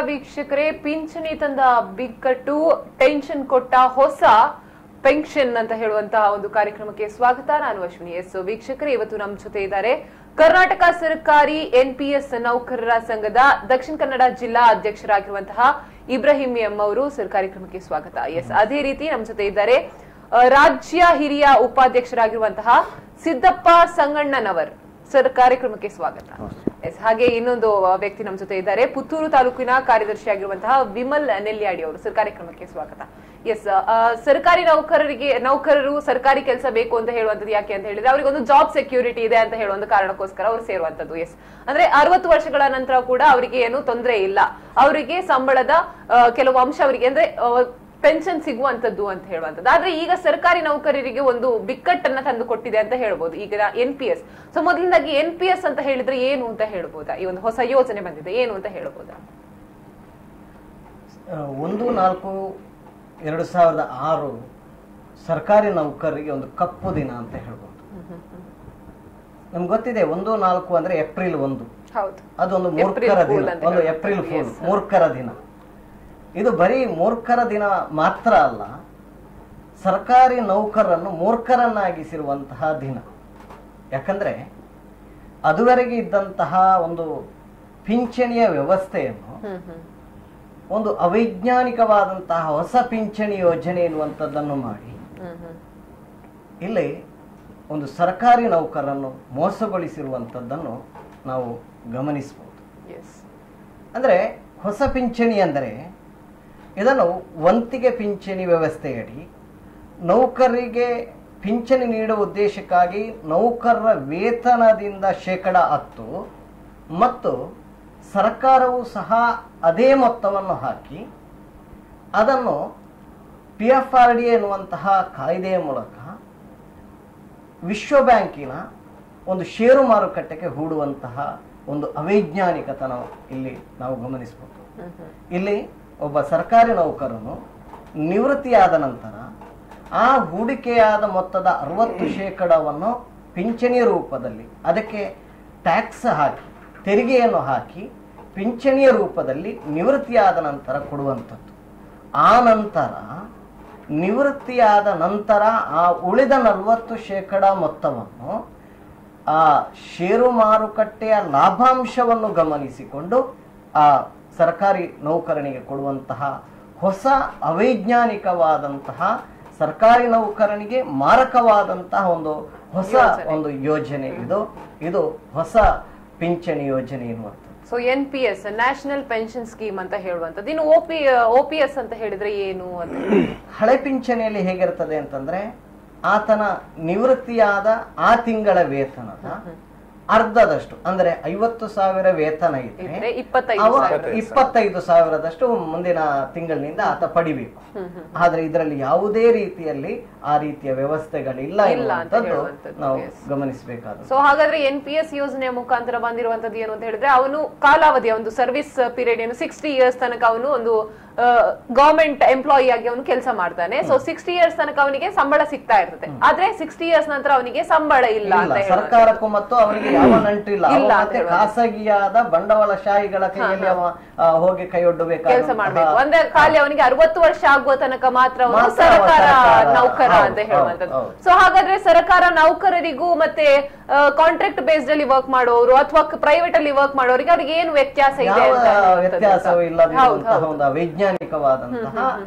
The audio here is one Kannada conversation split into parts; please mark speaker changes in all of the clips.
Speaker 1: ವೀಕ್ಷಕರೇ, ಪಿಂಚಣಿ ತಂದ ಬಿಕ್ಕಟ್ಟು, ಟೆನ್ಷನ್ ಕೊಟ್ಟ ಹೊಸ ಪೆನ್ಷನ್ ಅಂತ ಹೇಳುವಂತಹ ಒಂದು ಕಾರ್ಯಕ್ರಮಕ್ಕೆ ಸ್ವಾಗತ. ನಾನು ಅಶ್ವಿನಿ. ವೀಕ್ಷಕರೇ, ಇವತ್ತು ನಮ್ಮ ಜೊತೆ ಇದ್ದಾರೆ ಕರ್ನಾಟಕ ಸರ್ಕಾರಿ NPS ನೌಕರರ ಸಂಘದ ದಕ್ಷಿಣ ಕನ್ನಡ ಜಿಲ್ಲಾ ಅಧ್ಯಕ್ಷರಾಗಿರುವಂತಹ ಇಬ್ರಾಹಿಂ ಎಂ ಅವರು. ಕಾರ್ಯಕ್ರಮಕ್ಕೆ ಸ್ವಾಗತ. ಅದೇ ರೀತಿ ನಮ್ಮ ಜೊತೆ ಇದ್ದಾರೆ ರಾಜ್ಯ ಹಿರಿಯ ಉಪಾಧ್ಯಕ್ಷರಾಗಿರುವಂತಹ ಸಿದ್ದಪ್ಪ ಸಂಗಣ್ಣನವರ್. ಕಾರ್ಯಕ್ರಮಕ್ಕೆ ಸ್ವಾಗತ. ಹಾಗೆ ಇನ್ನೊಂದು ವ್ಯಕ್ತಿ ನಮ್ಮ ಜೊತೆ ಇದ್ದಾರೆ, ಪುತ್ತೂರು ತಾಲೂಕಿನ ಕಾರ್ಯದರ್ಶಿಯಾಗಿರುವಂತಹ ವಿಮಲ್ ನೆಲ್ಯಾಡಿ ಅವರು. ಕಾರ್ಯಕ್ರಮಕ್ಕೆ ಸ್ವಾಗತ. ಸರ್ಕಾರಿ ನೌಕರರು ಸರ್ಕಾರಿ ಕೆಲಸ ಬೇಕು ಅಂತ ಹೇಳುವಂತದ್ದು ಯಾಕೆ ಅಂತ ಹೇಳಿದ್ರೆ ಅವರಿಗೆ ಒಂದು ಜಾಬ್ ಸೆಕ್ಯೂರಿಟಿ ಇದೆ ಅಂತ ಹೇಳುವಂತ ಕಾರಣಕ್ಕೋಸ್ಕರ ಅವರು ಸೇರುವಂತದ್ದು. ಅಂದ್ರೆ 60 ವರ್ಷಗಳ ನಂತರ ಕೂಡ ಅವರಿಗೆ ಏನು ತೊಂದರೆ ಇಲ್ಲ, ಅವರಿಗೆ ಸಂಬಳದ ಕೆಲವು ಅಂಶ ಅವರಿಗೆ ಅಂದ್ರೆ ಪೆನ್ಷನ್ ಸಿಗುವಂತದ್ದು ಅಂತ ಹೇಳುವಂತದ್ದು. ಆದ್ರೆ ಈಗ ಸರ್ಕಾರಿ ನೌಕರರಿಗೆ ಒಂದು ಬಿಕ್ಕಟ್ಟನ್ನ ತಂದು ಕೊಟ್ಟಿದೆ ಅಂತ ಹೇಳ್ಬೋದು ಈಗ NPS. ಸೊ ಮೊದಲಿಂದಾಗಿ NPS ಅಂತ ಹೇಳಿದ್ರೆ ಏನು ಅಂತ ಹೇಳ್ಬೋದಾ? ಈ ಒಂದು ಹೊಸ ಯೋಜನೆ ಬಂದಿದೆ, ಏನು ಅಂತ ಹೇಳ್ಬೋದಾ?
Speaker 2: 1/4/2006 ಸರ್ಕಾರಿ ನೌಕರರಿಗೆ ಒಂದು ಕಪ್ಪು ದಿನ ಅಂತ ಹೇಳ್ಬೋದು. ನಮ್ಗೆ ಗೊತ್ತಿದೆ 1/4 ಅಂದ್ರೆ ಏಪ್ರಿಲ್ 1, ಅದೊಂದು ಮೂರ್ಖರ ದಿನ, ಒಂದು ಏಪ್ರಿಲ್ ಫೂಲ್, ಮೂರ್ಖರ ದಿನ. ಇದು ಬರೀ ಮೂರ್ಖರ ದಿನ ಮಾತ್ರ ಅಲ್ಲ, ಸರ್ಕಾರಿ ನೌಕರರನ್ನು ಮೂರ್ಖರನ್ನಾಗಿಸಿರುವಂತಹ ದಿನ. ಯಾಕಂದ್ರೆ ಅದುವರೆಗೆ ಇದ್ದಂತಹ ಒಂದು ಪಿಂಚಣಿಯ ವ್ಯವಸ್ಥೆಯನ್ನು ಒಂದು ಅವೈಜ್ಞಾನಿಕವಾದಂತಹ ಹೊಸ ಪಿಂಚಣಿ ಯೋಜನೆ ಎನ್ನುವಂಥದ್ದನ್ನು ಮಾಡಿ ಇಲ್ಲಿ ಒಂದು ಸರ್ಕಾರಿ ನೌಕರರನ್ನು ಮೋಸಗೊಳಿಸಿರುವಂಥದ್ದನ್ನು ನಾವು ಗಮನಿಸಬಹುದು. ಅಂದ್ರೆ ಹೊಸ ಪಿಂಚಣಿ ಅಂದರೆ ಇದನ್ನು ವಂತಿಗೆ ಪಿಂಚಣಿ ವ್ಯವಸ್ಥೆಯಡಿ ನೌಕರರಿಗೆ ಪಿಂಚಣಿ ನೀಡುವ ಉದ್ದೇಶಕ್ಕಾಗಿ ನೌಕರರ ವೇತನದಿಂದ 10% ಮತ್ತು ಸರ್ಕಾರವು ಸಹ ಅದೇ ಮೊತ್ತವನ್ನು ಹಾಕಿ ಅದನ್ನು PFRD ಎನ್ನುವಂತಹ ಕಾಯ್ದೆಯ ಮೂಲಕ ವಿಶ್ವ ಬ್ಯಾಂಕಿನ ಒಂದು ಷೇರು ಮಾರುಕಟ್ಟೆಗೆ ಹೂಡುವಂತಹ ಒಂದು ಅವೈಜ್ಞಾನಿಕತನ ಇಲ್ಲಿ ನಾವು ಗಮನಿಸಬಹುದು. ಇಲ್ಲಿ ಒಬ್ಬ ಸರ್ಕಾರಿ ನೌಕರನು ನಿವೃತ್ತಿಯಾದ ನಂತರ ಆ ಹೂಡಿಕೆಯಾದ ಮೊತ್ತದ 60% ಪಿಂಚಣಿ ರೂಪದಲ್ಲಿ ಅದಕ್ಕೆ ಟ್ಯಾಕ್ಸ್ ಹಾಕಿ ತೆರಿಗೆಯನ್ನು ಹಾಕಿ ಪಿಂಚಣಿಯ ರೂಪದಲ್ಲಿ ನಿವೃತ್ತಿಯಾದ ನಂತರ ಕೊಡುವಂಥದ್ದು. ಆ ನಂತರ ನಿವೃತ್ತಿಯಾದ ನಂತರ ಆ ಉಳಿದ 40% ಮೊತ್ತವನ್ನು ಆ ಷೇರು ಮಾರುಕಟ್ಟೆಯ ಲಾಭಾಂಶವನ್ನು ಗಮನಿಸಿಕೊಂಡು ಆ ಸರ್ಕಾರಿ ನೌಕರನಿಗೆ ಕೊಡುವಂತಹ ಹೊಸ ಅವೈಜ್ಞಾನಿಕವಾದಂತಹ ಸರ್ಕಾರಿ ನೌಕರನಿಗೆ ಮಾರಕವಾದಂತಹ ಒಂದು ಹೊಸ ಒಂದು ಯೋಜನೆ ಇದು ಹೊಸ ಪಿಂಚಣಿ ಯೋಜನೆ ಎನ್ನುವಂಥದ್ದು.
Speaker 1: So NPS national pension scheme ಅಂತ ಹೇಳುವಂಥದ್ದು. ಇನ್ನು OPS ಅಂತ ಹೇಳಿದ್ರೆ ಏನು ಅಂತ?
Speaker 2: ಹಳೆ ಪಿಂಚಣಿಯಲ್ಲಿ ಹೇಗಿರ್ತದೆ ಅಂತಂದ್ರೆ ಆತನ ನಿವೃತ್ತಿಯಾದ ಆ ತಿಂಗಳ ವೇತನದ ಅರ್ಧದಷ್ಟು, ಅಂದ್ರೆ 50,000 ವೇತನ ಇದ್ರೆ 25,000ದಷ್ಟು ಮುಂದಿನ ತಿಂಗಳಿನಿಂದ ಆತ ಪಡಿಬೇಕು. ಆದ್ರೆ ಇದರಲ್ಲಿ ಯಾವುದೇ ರೀತಿಯಲ್ಲಿ ಆ ರೀತಿಯ ವ್ಯವಸ್ಥೆಗಳಿಲ್ಲ ಎನ್ನುವಂಥದ್ದು ನಾವು ಗಮನಿಸಬೇಕಾದ.
Speaker 1: ಸೊ ಹಾಗಾದ್ರೆ NPS ಯೋಜನೆಯ ಮುಖಾಂತರ ಬಂದಿರುವಂತದ್ದು ಏನು ಅಂತ ಹೇಳಿದ್ರೆ ಅವನು ಕಾಲಾವಧಿಯ ಒಂದು ಸರ್ವಿಸ್ ಪೀರಿಯಡ್ ಏನು 60 ಇಯರ್ಸ್ ತನಕ ಅವನು ಒಂದು ಗವರ್ಮೆಂಟ್ ಎಂಪ್ಲಾಯಿ ಆಗಿ ಅವನು ಕೆಲಸ ಮಾಡ್ತಾನೆ. ಸೊ 60 ಇಯರ್ಸ್ ತನಕ ಅವನಿಗೆ ಸಂಬಳ ಸಿಗ್ತಾ ಇರ್ತದೆ. ಆದ್ರೆ 60 ಇಯರ್ಸ್ ನಂತರ ಅವನಿಗೆ ಸಂಬಳ ಇಲ್ಲ ಅಂತ
Speaker 2: ಸರ್ಕಾರಕ್ಕೂ ಮತ್ತು ಅವನಿಗೆ ಯಾವ ನಂಟಿಲ್ಲ, ಖಾಸಗಿಯಾದ ಬಂಡವಾಳಶಾಹಿಗಳ ಕೈಯಲ್ಲಿ ಹೋಗಿ ಕೈಯೊಡ್ಡಬೇಕು,
Speaker 1: ಕೆಲಸ ಮಾಡ್ಬೇಕು. ಅಂದ್ರೆ ಖಾಲಿ ಅವನಿಗೆ 60 ವರ್ಷ ಆಗುವ ತನಕ ಮಾತ್ರ ಅವನು ಸರ್ಕಾರ ನೌಕರ ಅಂತ ಹೇಳುವಂತದ್ದು. ಸೊ ಹಾಗಾದ್ರೆ ಸರ್ಕಾರ ನೌಕರರಿಗೂ ಮತ್ತೆ ಕಾಂಟ್ರಾಕ್ಟ್ ಬೇಸ್ಡ್ ಅಲ್ಲಿ ವರ್ಕ್ ಮಾಡೋರು ಅಥವಾ ಪ್ರೈವೇಟ್ ಅಲ್ಲಿ ವರ್ಕ್ ಮಾಡೋರಿಗೆ ಅವ್ರಿಗೆ ಏನು ವ್ಯತ್ಯಾಸ ಇದೆ?
Speaker 2: ವ್ಯತ್ಯಾಸವೂ ಇಲ್ಲದಂತಹ ಒಂದು ಅವೈಜ್ಞಾನಿಕವಾದಂತಹ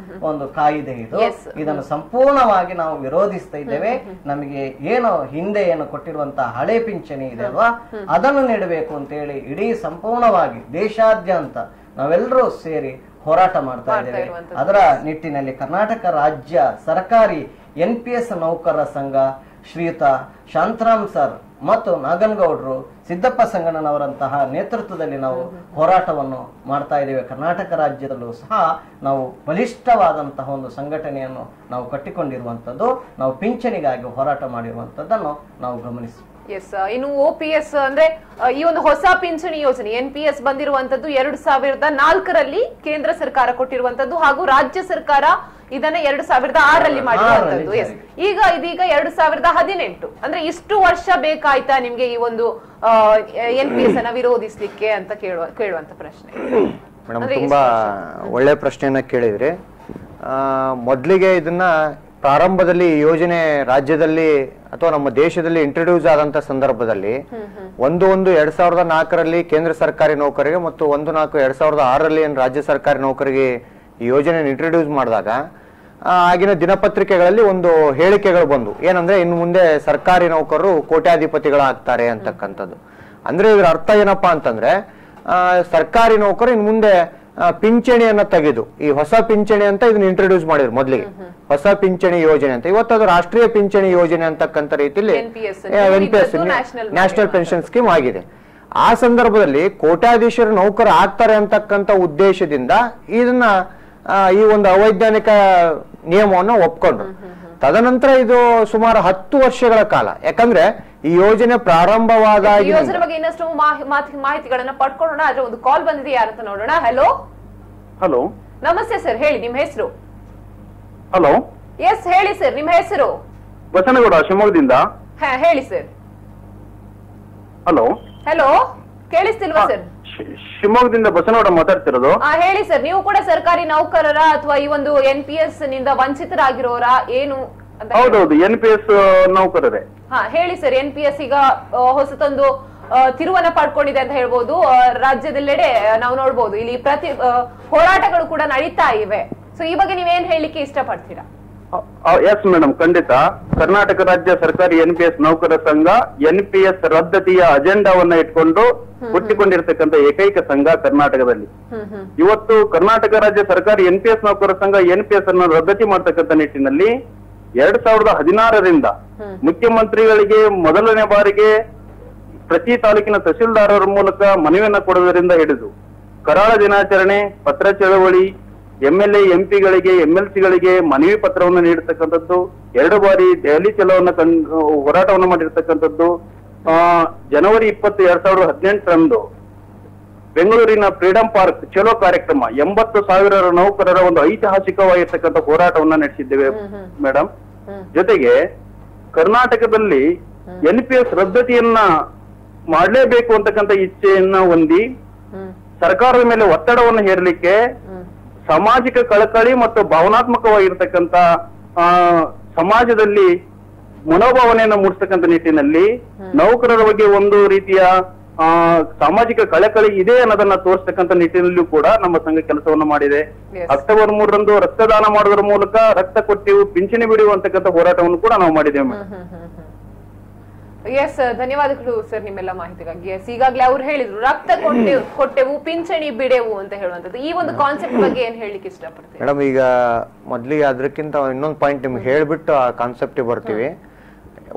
Speaker 2: ಒಂದು ಕಾಯ್ದೆ ಇದು. ಇದನ್ನು ಸಂಪೂರ್ಣವಾಗಿ ನಾವು ವಿರೋಧಿಸ್ತಾ ಇದ್ದೇವೆ. ನಮಗೆ ಏನು ಹಿಂದೆ ಏನು ಕೊಟ್ಟಿರುವಂತಹ ಹಳೆ ಪಿಂಚಣಿ ಇದೆ ಅಲ್ವಾ, ಅದನ್ನು ನೀಡಬೇಕು ಅಂತ ಹೇಳಿ ಇಡೀ ಸಂಪೂರ್ಣವಾಗಿ ದೇಶಾದ್ಯಂತ ನಾವೆಲ್ಲರೂ ಸೇರಿ ಹೋರಾಟ ಮಾಡ್ತಾ ಇದ್ದೇವೆ. ಅದರ ನಿಟ್ಟಿನಲ್ಲಿ ಕರ್ನಾಟಕ ರಾಜ್ಯ ಸರ್ಕಾರಿ NPS ನೌಕರರ ಸಂಘ ಶ್ರೀಯುತ ಶಾಂತರಾಮ್ ಸರ್ ಮತ್ತು ನಾಗನಗೌಡರು, ಸಿದ್ದಪ್ಪ ಸಂಗಣ್ಣನವರಂತಹ ನೇತೃತ್ವದಲ್ಲಿ ನಾವು ಹೋರಾಟವನ್ನು ಮಾಡ್ತಾ ಇದ್ದೇವೆ. ಕರ್ನಾಟಕ ರಾಜ್ಯದಲ್ಲೂ ಸಹ ನಾವು ಬಲಿಷ್ಠವಾದಂತಹ ಒಂದು ಸಂಘಟನೆಯನ್ನು ನಾವು ಕಟ್ಟಿಕೊಂಡಿರುವಂತದ್ದು, ನಾವು ಪಿಂಚಣಿಗಾಗಿ ಹೋರಾಟ ಮಾಡಿರುವಂತದ್ದನ್ನು ನಾವು ಗಮನಿಸ್ತೀವಿ.
Speaker 1: ಇನ್ನು OPS ಅಂದ್ರೆ ಈ ಒಂದು ಹೊಸ ಪಿಂಚಣಿ ಯೋಜನೆ NPS ಬಂದಿರುವಂತದ್ದು 2004ರಲ್ಲಿ ಕೇಂದ್ರ ಸರ್ಕಾರ ಕೊಟ್ಟಿರುವಂತದ್ದು ಹಾಗೂ ರಾಜ್ಯ ಸರ್ಕಾರ ಇದನ್ನ 2006ರಲ್ಲಿ ಮಾಡಿರುವಂತದ್ದು. ಇದೀಗ 2018. ಅಂದ್ರೆ ಇಷ್ಟು ವರ್ಷ ಬೇಕಾಯ್ತಾ ನಿಮ್ಗೆ ಈ ಒಂದು NPS ಅನ್ನ ವಿರೋಧಿಸ್ಲಿಕ್ಕೆ ಅಂತ ಕೇಳುವಂತ ಪ್ರಶ್ನೆ.
Speaker 3: ಮೇಡಮ್ ತುಂಬಾ ಒಳ್ಳೆ ಪ್ರಶ್ನೆಯನ್ನ ಕೇಳಿದ್ರಿ. ಮೊದಲಿಗೆ ಇದನ್ನ ಪ್ರಾರಂಭದಲ್ಲಿ ಯೋಜನೆ ರಾಜ್ಯದಲ್ಲಿ ಅಥವಾ ನಮ್ಮ ದೇಶದಲ್ಲಿ ಇಂಟ್ರೊಡ್ಯೂಸ್ ಆದಂತ ಸಂದರ್ಭದಲ್ಲಿ 1/1/2004 ಕೇಂದ್ರ ಸರ್ಕಾರಿ ನೌಕರರಿಗೆ ಮತ್ತು 1/4/2006 ರಾಜ್ಯ ಸರ್ಕಾರಿ ನೌಕರಿಗೆ ಈ ಯೋಜನೆ ಇಂಟ್ರೊಡ್ಯೂಸ್ ಮಾಡಿದಾಗ ಆಗಿನ ದಿನಪತ್ರಿಕೆಗಳಲ್ಲಿ ಒಂದು ಹೇಳಿಕೆಗಳು ಬಂದು ಏನಂದ್ರೆ ಇನ್ನು ಮುಂದೆ ಸರ್ಕಾರಿ ನೌಕರರು ಕೋಟ್ಯಾಧಿಪತಿಗಳಾಗ್ತಾರೆ ಅಂತಕ್ಕಂಥದ್ದು. ಅಂದ್ರೆ ಇದ್ರ ಅರ್ಥ ಏನಪ್ಪಾ ಅಂತಂದ್ರೆ ಸರ್ಕಾರಿ ನೌಕರು ಇನ್ ಮುಂದೆ ಪಿಂಚಣಿಯನ್ನ ತೆಗೆದು ಈ ಹೊಸ ಪಿಂಚಣಿ ಅಂತ ಇದನ್ನ ಇಂಟ್ರೊಡ್ಯೂಸ್ ಮಾಡಿದ್ರು ಮೊದಲಿಗೆ, ಹೊಸ ಪಿಂಚಣಿ ಯೋಜನೆ ಅಂತ. ಇವತ್ತು ಅದು ರಾಷ್ಟ್ರೀಯ ಪಿಂಚಣಿ ಯೋಜನೆ ಅಂತಕ್ಕಂಥ ರೀತಿಯಲ್ಲಿ NPS ನ್ಯಾಷನಲ್ ಪೆನ್ಷನ್ ಸ್ಕೀಮ್ ಆಗಿದೆ. ಆ ಸಂದರ್ಭದಲ್ಲಿ ಕೋಟ್ಯಾಧೀಶರು ನೌಕರ ಆಗ್ತಾರೆ ಅಂತಕ್ಕಂಥ ಉದ್ದೇಶದಿಂದ ಇದನ್ನ ಈ ಒಂದು ಅವೈಜ್ಞಾನಿಕ ನಿಯಮವನ್ನು ಒಪ್ಕೊಂಡ್ರು. ತದನಂತರ ಇದು ಸುಮಾರು 10 ವರ್ಷಗಳ ಕಾಲ, ಯಾಕಂದ್ರೆ ಈ ಯೋಜನೆ ಪ್ರಾರಂಭವಾದಾಗ
Speaker 1: ಯೋಜನೆ ಬಗ್ಗೆ ಇನ್ನಷ್ಟು ಮಾಹಿತಿಗಳನ್ನ ಪಡ್ಕೊಳ್ಳೋಣ. ಆದ್ರೆ ಒಂದು ಕಾಲ್ ಬಂದಿದೆ, ಯಾರಂತ ನೋಡೋಣ. ಹಲೋ
Speaker 4: ಹಲೋ,
Speaker 1: ನಮಸ್ತೆ ಸರ್, ಹೇಳಿ ನಿಮ್ಮ ಹೆಸರು.
Speaker 4: ಹಲೋ,
Speaker 1: ಎಸ್ ಹೇಳಿ ಸರ್, ನಿಮ್ಮ ಹೆಸರು.
Speaker 4: ಬಸನಗೌಡ, ಶಿವಮೊಗ್ಗದಿಂದ.
Speaker 1: ಹೇಳಿ ಸರ್.
Speaker 4: ಹಲೋ
Speaker 1: ಹಲೋ, ಕೇಳಿಸ್ತಿಲ್ವಾ ಸರ್?
Speaker 4: ಶಿವಮೊಗ್ಗದಿಂದ ಬಸನಗೌಡ ಮಾತಾಡ್ತಿರೋದು.
Speaker 1: ಹೇಳಿ ಸರ್, ನೀವು ಕೂಡ ಸರ್ಕಾರಿ ನೌಕರರ ಅಥವಾ ಈ ಒಂದು NPS ನಿಂದ ವಂಚಿತರಾಗಿರೋರ ಏನು?
Speaker 4: ಹೌದೌದು, NPS ನೌಕರರೇ.
Speaker 1: ಹೇಳಿ ಸರ್. NPS ಈಗ ಹೊಸತೊಂದು ತಿರುವನ್ನ ಪಡ್ಕೊಂಡಿದೆ ಅಂತ ಹೇಳ್ಬೋದು. ರಾಜ್ಯದೆಲ್ಲೆಡೆ ನಾವು ನೋಡ್ಬೋದು, ಇಲ್ಲಿ ಹೋರಾಟಗಳು ಕೂಡ ನಡೀತಾ ಇವೆ. ಸೊ ಈ ಬಗ್ಗೆ ನೀವೇನ್ ಹೇಳಲಿಕ್ಕೆ ಇಷ್ಟಪಡ್ತೀರಾ?
Speaker 4: ಎಸ್ ಮೇಡಮ್, ಖಂಡಿತ. ಕರ್ನಾಟಕ ರಾಜ್ಯ ಸರ್ಕಾರಿ NPS ನೌಕರರ ಸಂಘ NPS ರದ್ದತಿಯ ಅಜೆಂಡಾವನ್ನ ಇಟ್ಕೊಂಡು ಹುಟ್ಟಿಕೊಂಡಿರ್ತಕ್ಕಂಥ ಏಕೈಕ ಸಂಘ ಕರ್ನಾಟಕದಲ್ಲಿ. ಇವತ್ತು ಕರ್ನಾಟಕ ರಾಜ್ಯ ಸರ್ಕಾರಿ NPS ನೌಕರರ ಸಂಘ NPS ಅನ್ನು ರದ್ದತಿ ಮಾಡ್ತಕ್ಕಂಥ ನಿಟ್ಟಿನಲ್ಲಿ 2016ರಿಂದ ಮುಖ್ಯಮಂತ್ರಿಗಳಿಗೆ ಮೊದಲನೇ ಬಾರಿಗೆ ಪ್ರತಿ ತಾಲೂಕಿನ ತಹಶೀಲ್ದಾರರ ಮೂಲಕ ಮನವಿಯನ್ನ ಕೊಡುವುದರಿಂದ ಹಿಡಿದು ಕರಾಳ ದಿನಾಚರಣೆ, ಪತ್ರ ಚಳವಳಿ, MLA MP ಗಳಿಗೆ MLC ಗಳಿಗೆ ಮನವಿ ಪತ್ರವನ್ನು ನೀಡತಕ್ಕಂಥದ್ದು, 2 ಬಾರಿ ದೆಹಲಿ ಚಲೋವನ್ನ ಹೋರಾಟವನ್ನು ಮಾಡಿರ್ತಕ್ಕಂಥದ್ದು. ಜನವರಿ 20, 2018ರಂದು ಬೆಂಗಳೂರಿನ ಫ್ರೀಡಂ ಪಾರ್ಕ್ ಚಲೋ ಕಾರ್ಯಕ್ರಮ 80,000 ನೌಕರರ ಒಂದು ಐತಿಹಾಸಿಕವಾಗಿರ್ತಕ್ಕಂಥ ಹೋರಾಟವನ್ನ ನಡೆಸಿದ್ದೇವೆ ಮೇಡಮ್. ಜೊತೆಗೆ ಕರ್ನಾಟಕದಲ್ಲಿ NPS ರದ್ದತಿಯನ್ನ ಮಾಡಲೇಬೇಕು ಅಂತಕ್ಕಂಥ ಇಚ್ಛೆಯನ್ನ ಹೊಂದಿ ಸರ್ಕಾರದ ಮೇಲೆ ಒತ್ತಡವನ್ನು ಹೇರಲಿಕ್ಕೆ ಸಾಮಾಜಿಕ ಕಳಕಳಿ ಮತ್ತು ಭಾವನಾತ್ಮಕವಾಗಿರ್ತಕ್ಕಂಥ ಸಮಾಜದಲ್ಲಿ ಮನೋಭಾವನೆಯನ್ನು ಮೂಡಿಸ್ತಕ್ಕಂಥ ನಿಟ್ಟಿನಲ್ಲಿ ನೌಕರರ ಬಗ್ಗೆ ಒಂದು ರೀತಿಯ ಸಾಮಾಜಿಕ ಕಳಕಳಿ ಇದೆ ಅನ್ನೋದನ್ನ ತೋರಿಸ್ತಕ್ಕಂಥ ನಿಟ್ಟಿನಲ್ಲೂ ಕೂಡ ನಮ್ಮ ಸಂಘ ಕೆಲಸವನ್ನು ಮಾಡಿದೆ. ಅಕ್ಟೋಬರ್ 3ರಂದು ರಕ್ತದಾನ ಮಾಡೋದ್ರ ಮೂಲಕ ರಕ್ತ ಕೊಟ್ಟೆವು, ಪಿಂಚಣಿ ಬಿಡುವ ಅಂತಕ್ಕಂಥ ಹೋರಾಟವನ್ನು ಕೂಡ ನಾವು ಮಾಡಿದ್ದೇವೆ.
Speaker 1: ಎಸ್, ಧನ್ಯವಾದಗಳು ಸರ್ ನಿಮ್ಮೆಲ್ಲ ಮಾಹಿತಿಗಾಗಿ. ಎಸ್, ಈಗಾಗಲೇ ಅವ್ರು ಹೇಳಿದ್ರು ರಕ್ತ ಕೊಟ್ಟೆವು, ಪಿಂಚಣಿ ಬಿಡೆವು ಅಂತ ಹೇಳುವಂತದ್ದು. ಈ ಒಂದು ಕಾನ್ಸೆಪ್ಟ್ ಬಗ್ಗೆ ಏನ್ ಹೇಳಿಕ್ಕೆ ಇಷ್ಟಪಡ್ತೀವಿ
Speaker 3: ಮೇಡಮ್? ಈಗ ಮೊದ್ಲಿಗೆ ಅದಕ್ಕಿಂತ ಇನ್ನೊಂದು ಪಾಯಿಂಟ್ ನಿಮ್ಗೆ ಹೇಳ್ಬಿಟ್ಟು ಆ ಕಾನ್ಸೆಪ್ಟ್ ಬರ್ತೀವಿ.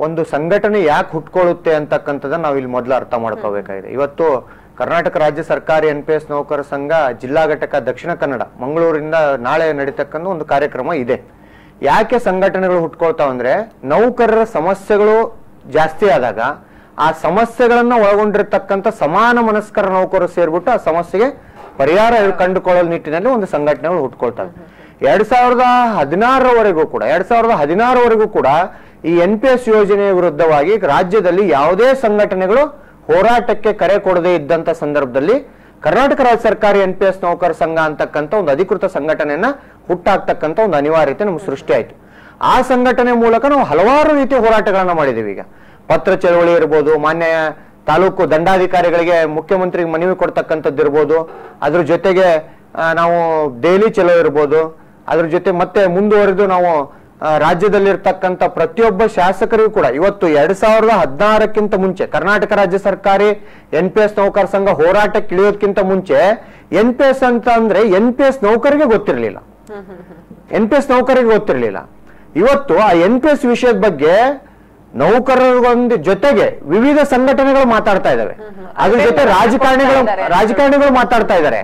Speaker 3: ಒಂದು ಸಂಘಟನೆ ಯಾಕೆ ಹುಟ್ಕೊಳ್ಳುತ್ತೆ ಅಂತಕ್ಕಂಥದ್ದನ್ನ ನಾವು ಇಲ್ಲಿ ಮೊದಲು ಅರ್ಥ ಮಾಡ್ಕೋಬೇಕಾಗಿದೆ. ಇವತ್ತು ಕರ್ನಾಟಕ ರಾಜ್ಯ ಸರ್ಕಾರಿ NPS ನೌಕರ ಸಂಘ ಜಿಲ್ಲಾ ಘಟಕ ದಕ್ಷಿಣ ಕನ್ನಡ ಮಂಗಳೂರಿಂದ ನಾಳೆ ನಡೀತಕ್ಕಂಥ ಒಂದು ಕಾರ್ಯಕ್ರಮ ಇದೆ. ಯಾಕೆ ಸಂಘಟನೆಗಳು ಹುಟ್ಕೊಳ್ತಾವಂದ್ರೆ ನೌಕರರ ಸಮಸ್ಯೆಗಳು ಜಾಸ್ತಿ ಆದಾಗ ಆ ಸಮಸ್ಯೆಗಳನ್ನ ಒಳಗೊಂಡಿರ್ತಕ್ಕಂಥ ಸಮಾನ ಮನಸ್ಕರ ನೌಕರರು ಸೇರ್ಬಿಟ್ಟು ಆ ಸಮಸ್ಯೆಗೆ ಪರಿಹಾರ ಕಂಡುಕೊಳ್ಳೋ ನಿಟ್ಟಿನಲ್ಲಿ ಒಂದು ಸಂಘಟನೆಗಳು ಹುಟ್ಕೊಳ್ತವೆ. 2016ವರೆಗೂ ಕೂಡ ಈ NPS ಯೋಜನೆಯ ವಿರುದ್ಧವಾಗಿ ರಾಜ್ಯದಲ್ಲಿ ಯಾವುದೇ ಸಂಘಟನೆಗಳು ಹೋರಾಟಕ್ಕೆ ಕರೆ ಕೊಡದೇ ಇದ್ದಂತ ಸಂದರ್ಭದಲ್ಲಿ ಕರ್ನಾಟಕ ರಾಜ್ಯ ಸರ್ಕಾರಿ NPS ನೌಕರ ಸಂಘ ಅಂತಕ್ಕಂಥ ಒಂದು ಅಧಿಕೃತ ಸಂಘಟನೆಯನ್ನ ಹುಟ್ಟಾಕ್ತಕ್ಕಂಥ ಒಂದು ಅನಿವಾರ್ಯತೆ ನಮ್ಗೆ ಸೃಷ್ಟಿ ಆಯ್ತು. ಆ ಸಂಘಟನೆ ಮೂಲಕ ನಾವು ಹಲವಾರು ರೀತಿಯ ಹೋರಾಟಗಳನ್ನ ಮಾಡಿದೀವಿ. ಈಗ ಪತ್ರ ಚಳವಳಿ ಇರ್ಬೋದು, ಮಾನ್ಯ ತಾಲೂಕು ದಂಡಾಧಿಕಾರಿಗಳಿಗೆ ಮುಖ್ಯಮಂತ್ರಿಗೆ ಮನವಿ ಕೊಡ್ತಕ್ಕಂಥದ್ದು ಇರ್ಬೋದು, ಅದ್ರ ಜೊತೆಗೆ ನಾವು ದೆಹಲಿ ಚಲೋ ಇರ್ಬೋದು, ಅದ್ರ ಜೊತೆ ಮತ್ತೆ ಮುಂದುವರೆದು ನಾವು ರಾಜ್ಯದಲ್ಲಿರ್ತಕ್ಕಂಥ ಪ್ರತಿಯೊಬ್ಬ ಶಾಸಕರಿಗೂ ಕೂಡ ಇವತ್ತು 2016ಕ್ಕಿಂತ ಮುಂಚೆ ಕರ್ನಾಟಕ ರಾಜ್ಯ ಸರ್ಕಾರಿ NPS ನೌಕರ ಸಂಘ ಹೋರಾಟಕ್ಕೆ ಇಳಿಯೋದಕ್ಕಿಂತ ಮುಂಚೆ NPS ಅಂತ ಅಂದ್ರೆ NPS ನೌಕರಿಗೆ ಗೊತ್ತಿರಲಿಲ್ಲ. ಇವತ್ತು ಆ NPS ವಿಷಯದ ಬಗ್ಗೆ ನೌಕರರ ಜೊತೆಗೆ ವಿವಿಧ ಸಂಘಟನೆಗಳು ಮಾತಾಡ್ತಾ ಇದಾವೆ. ಅದ್ರ ಜೊತೆ ರಾಜಕಾರಣಿಗಳು ಮಾತಾಡ್ತಾ ಇದ್ದಾರೆ,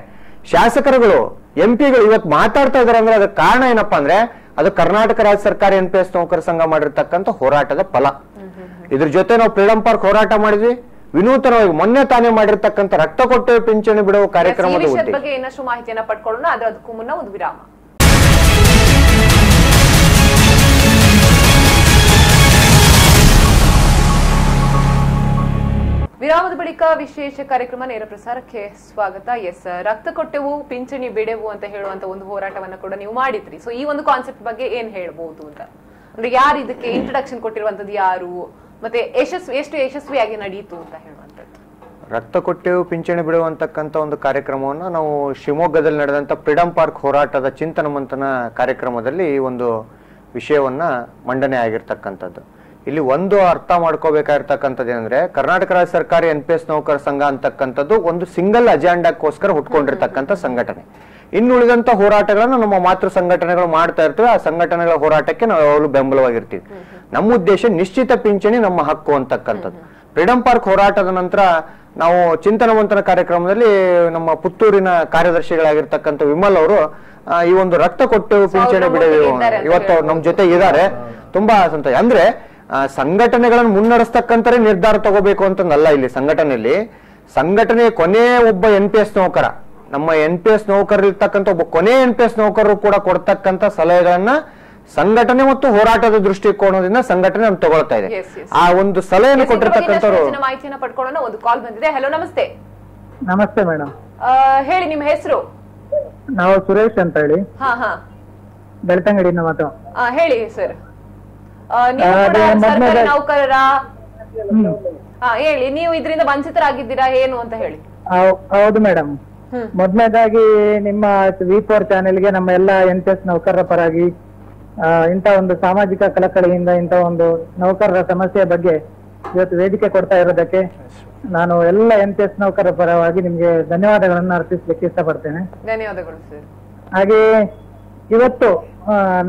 Speaker 3: ಶಾಸಕರುಗಳು MP ಗಳು ಇವತ್ತು ಮಾತಾಡ್ತಾ ಇದಾರೆ. ಅಂದ್ರೆ ಅದಕ್ಕೆ ಕಾರಣ ಏನಪ್ಪಾ ಅಂದ್ರೆ ಅದು ಕರ್ನಾಟಕ ರಾಜ್ಯ ಸರ್ಕಾರಿ NPS ನೌಕರ ಸಂಘ ಮಾಡಿರ್ತಕ್ಕಂಥ ಹೋರಾಟದ ಫಲ. ಇದ್ರ ಜೊತೆ ನಾವು ಫ್ರೀಡಂ ಪಾರ್ಕ್ ಹೋರಾಟ ಮಾಡಿದ್ವಿ. ವಿನೂತನವಾಗಿ ಮೊನ್ನೆ ತಾನೇ ಮಾಡಿರ್ತಕ್ಕಂಥ ರಕ್ತ ಕೊಟ್ಟೆ ಪಿಂಚಣಿ ಬಿಡುವ ಕಾರ್ಯಕ್ರಮದ
Speaker 1: ಬಗ್ಗೆ ಇನ್ನಷ್ಟು ಮಾಹಿತಿಯನ್ನ ಪಡ್ಕೊಳ್ಳೋಣ. ಅದಕ್ಕೂ ಮುನ್ನ ಒಂದು ವಿರಾಮ. ವಿರಾಮದ ಬಳಿಕ ವಿಶೇಷ ಕಾರ್ಯಕ್ರಮ ನೇರ ಪ್ರಸಾರಕ್ಕೆ ಸ್ವಾಗತ. ಎಸ್, ರಕ್ತ ಕೊಟ್ಟೆವು ಪಿಂಚಣಿ ಬಿಡೆವು ಅಂತ ಹೇಳುವಂತ ಒಂದು ಹೋರಾಟವನ್ನ ಕೂಡ ನೀವು ಮಾಡಿದ್ರಿ. ಸೊ ಈ ಒಂದು ಕಾನ್ಸೆಪ್ಟ್ ಬಗ್ಗೆ ಏನ್ ಹೇಳ್ಬಹುದು ಅಂತ, ಅಂದ್ರೆ ಯಾರು ಇದಕ್ಕೆ ಇಂಟ್ರೊಡಕ್ಷನ್ ಕೊಟ್ಟಿರುವಂತದ್ದು, ಯಾರು, ಮತ್ತೆ ಎಷ್ಟು ಯಶಸ್ವಿಯಾಗಿ ನಡೆಯಿತು ಅಂತ ಹೇಳುವಂತದ್ದು.
Speaker 3: ರಕ್ತ ಕೊಟ್ಟೆವು ಪಿಂಚಣಿ ಬಿಡುವಂತಕ್ಕಂಥ ಒಂದು ಕಾರ್ಯಕ್ರಮವನ್ನು ನಾವು ಶಿವಮೊಗ್ಗದಲ್ಲಿ ನಡೆದಂತ ಫ್ರೀಡಂ ಪಾರ್ಕ್ ಹೋರಾಟದ ಚಿಂತನ ಮಂಥನ ಕಾರ್ಯಕ್ರಮದಲ್ಲಿ ಈ ಒಂದು ವಿಷಯವನ್ನ ಮಂಡನೆ ಆಗಿರ್ತಕ್ಕಂಥದ್ದು. ಇಲ್ಲಿ ಒಂದು ಅರ್ಥ ಮಾಡ್ಕೋಬೇಕಾಗಿರ್ತಕ್ಕಂಥದ್ದು ಏನಂದ್ರೆ, ಕರ್ನಾಟಕ ರಾಜ್ಯ ಸರ್ಕಾರಿ NPS ನೌಕರ ಸಂಘ ಅಂತಕ್ಕಂಥದ್ದು ಒಂದು ಸಿಂಗಲ್ ಅಜೆಂಡಾಕ್ಕೋಸ್ಕರ ಹುಟ್ಕೊಂಡಿರ್ತಕ್ಕಂಥ ಸಂಘಟನೆ. ಇನ್ನುಳಿದಂತ ಹೋರಾಟಗಳನ್ನು ನಮ್ಮ ಮಾತೃ ಸಂಘಟನೆಗಳು ಮಾಡ್ತಾ ಇರ್ತವೆ. ಆ ಸಂಘಟನೆಗಳ ಹೋರಾಟಕ್ಕೆ ನಾವು ಯಾವಾಗಲೂ ಬೆಂಬಲವಾಗಿರ್ತೀವಿ. ನಮ್ಮ ಉದ್ದೇಶ ನಿಶ್ಚಿತ ಪಿಂಚಣಿ ನಮ್ಮ ಹಕ್ಕು ಅಂತಕ್ಕಂಥದ್ದು. ಫ್ರೀಡಂ ಪಾರ್ಕ್ ಹೋರಾಟದ ನಂತರ ನಾವು ಚಿಂತನ ಮಂಥನ ಕಾರ್ಯಕ್ರಮದಲ್ಲಿ ನಮ್ಮ ಪುತ್ತೂರಿನ ಕಾರ್ಯದರ್ಶಿಗಳಾಗಿರ್ತಕ್ಕಂಥ ವಿಮಲ್ ಅವರು ಈ ಒಂದು ರಕ್ತ ಕೊಟ್ಟು ಪಿಂಚಣಿ ಬಿಡುವ ಇವತ್ತು ಅವ್ರು ನಮ್ಮ ಜೊತೆ ಇದ್ದಾರೆ. ತುಂಬಾ ಸಂತೋಷ. ಅಂದ್ರೆ ಸಂಘಟನೆಗಳನ್ನು ಮುನ್ನಡೆಸ್ತಕ್ಕಂಥ ನಿರ್ಧಾರ ತಗೋಬೇಕು ಅಂತಂದಲ್ಲ. ಇಲ್ಲಿ ಸಂಘಟನೆಯ ಕೊನೆಯ ಒಬ್ಬ NPS ನೌಕರ, ನಮ್ಮ NPS ನೌಕರರಿರ್ತಕ್ಕಂಥ ಒಬ್ಬ ಕೊನೆಯ NPS ನೌಕರರು ಕೂಡ ಕೊಡ್ತಕ್ಕಂಥ ಸಲಹೆಗಳನ್ನ ಸಂಘಟನೆ ಮತ್ತು ಹೋರಾಟದ ದೃಷ್ಟಿಕೋನದಿಂದ ಸಂಘಟನೆ ತಗೊಳ್ತಾ ಇದೆ. ಆ ಒಂದು ಸಲಹೆಯನ್ನು ಕೊಟ್ಟಿರ್ತಕ್ಕಂಥವ್ರು
Speaker 1: ಮಾಹಿತಿಯನ್ನು ಪಡ್ಕೊಳ್ಳೋಣ. ಒಂದು ಕಾಲ್ ಬಂದಿದೆ. ಹಲೋ, ನಮಸ್ತೆ.
Speaker 5: ನಮಸ್ತೆ ಮೇಡಮ್.
Speaker 1: ಹೇಳಿ, ನಿಮ್ಮ ಹೆಸರು?
Speaker 5: ನಾವು ಸುರೇಶ್ ಅಂತ ಹೇಳಿ, ಬೆಳ್ತಂಗಡಿಯಿಂದ ಮಾತು.
Speaker 1: ಹೇಳಿ ಸರ್, ಸರ್ಕಾರಿ ನೌಕರರ ಹೇಳಿ, ನೀವು ಇದರಿಂದ ವಂಚಿತರಾಗಿದ್ದೀರಾ ಏನು ಅಂತ ಹೇಳಿ.
Speaker 5: ಹೌದು ಮೇಡಮ್. ಮೊದಲನೇದಾಗಿ ನಿಮ್ಮ V4 ಚಾನೆಲ್ಗೆ ನಮ್ಮ ಎಲ್ಲ NPS ನೌಕರರ ಪರವಾಗಿ ಇಂಥ ಒಂದು ಸಾಮಾಜಿಕ ಕಳಕಳಿಯಿಂದ ಇಂಥ ಒಂದು ನೌಕರರ ಸಮಸ್ಯೆಯ ಬಗ್ಗೆ ಇವತ್ತು ವೇದಿಕೆ ಕೊಡ್ತಾ ಇರೋದಕ್ಕೆ ನಾನು ಎಲ್ಲ NPS ನೌಕರರ ಪರವಾಗಿ ನಿಮ್ಗೆ ಧನ್ಯವಾದಗಳನ್ನು ಅರ್ಪಿಸ್ಲಿಕ್ಕೆ ಇಷ್ಟಪಡ್ತೇನೆ.
Speaker 1: ಧನ್ಯವಾದಗಳು ಸರ್.
Speaker 5: ಹಾಗೆ ಇವತ್ತು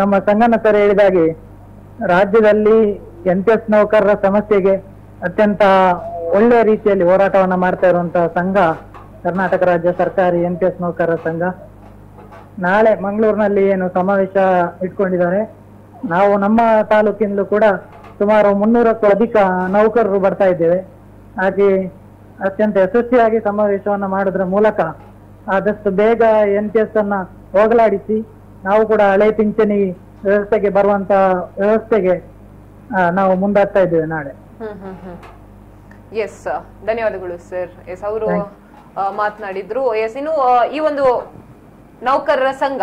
Speaker 5: ನಮ್ಮ ಸಂಘನ ಸರ್ ಹೇಳಿದಾಗೆ ರಾಜ್ಯದಲ್ಲಿ NPS ನೌಕರರ ಸಮಸ್ಯೆಗೆ ಅತ್ಯಂತ ಒಳ್ಳೆಯ ರೀತಿಯಲ್ಲಿ ಹೋರಾಟವನ್ನ ಮಾಡ್ತಾ ಇರುವಂತಹ ಸಂಘ ಕರ್ನಾಟಕ ರಾಜ್ಯ ಸರ್ಕಾರಿ NPS ನೌಕರರ ಸಂಘ. ನಾಳೆ ಮಂಗಳೂರಿನಲ್ಲಿ ಏನು ಸಮಾವೇಶ ಇಟ್ಕೊಂಡಿದ್ದಾರೆ. ನಾವು ನಮ್ಮ ತಾಲೂಕಿನಲ್ಲೂ ಕೂಡ ಸುಮಾರು 300ಕ್ಕೂ ಅಧಿಕ ನೌಕರರು ಬರ್ತಾ ಇದ್ದೇವೆ. ಹಾಗೆ ಅತ್ಯಂತ ಯಶಸ್ವಿಯಾಗಿ ಸಮಾವೇಶವನ್ನ ಮಾಡೋದ್ರ ಮೂಲಕ ಆದಷ್ಟು ಬೇಗ NPS ಅನ್ನ ಹೋಗಲಾಡಿಸಿ ನಾವು ಕೂಡ ಹಳೆ ಪಿಂಚಣಿ ವ್ಯವಸ್ಥೆಗೆ ಬರುವಂತ ವ್ಯವಸ್ಥೆಗೆ ನಾವು ಮುಂದಾಗ್ತಾ ಇದ್ದೇವೆ ನಾಳೆ.
Speaker 1: ಎಸ್, ಧನ್ಯವಾದಗಳು ಸರ್. ಎಸ್, ಅವರು ಮಾತನಾಡಿದ್ರು. ಎಸ್, ಇನ್ನು ಈ ಒಂದು ನೌಕರರ ಸಂಘ,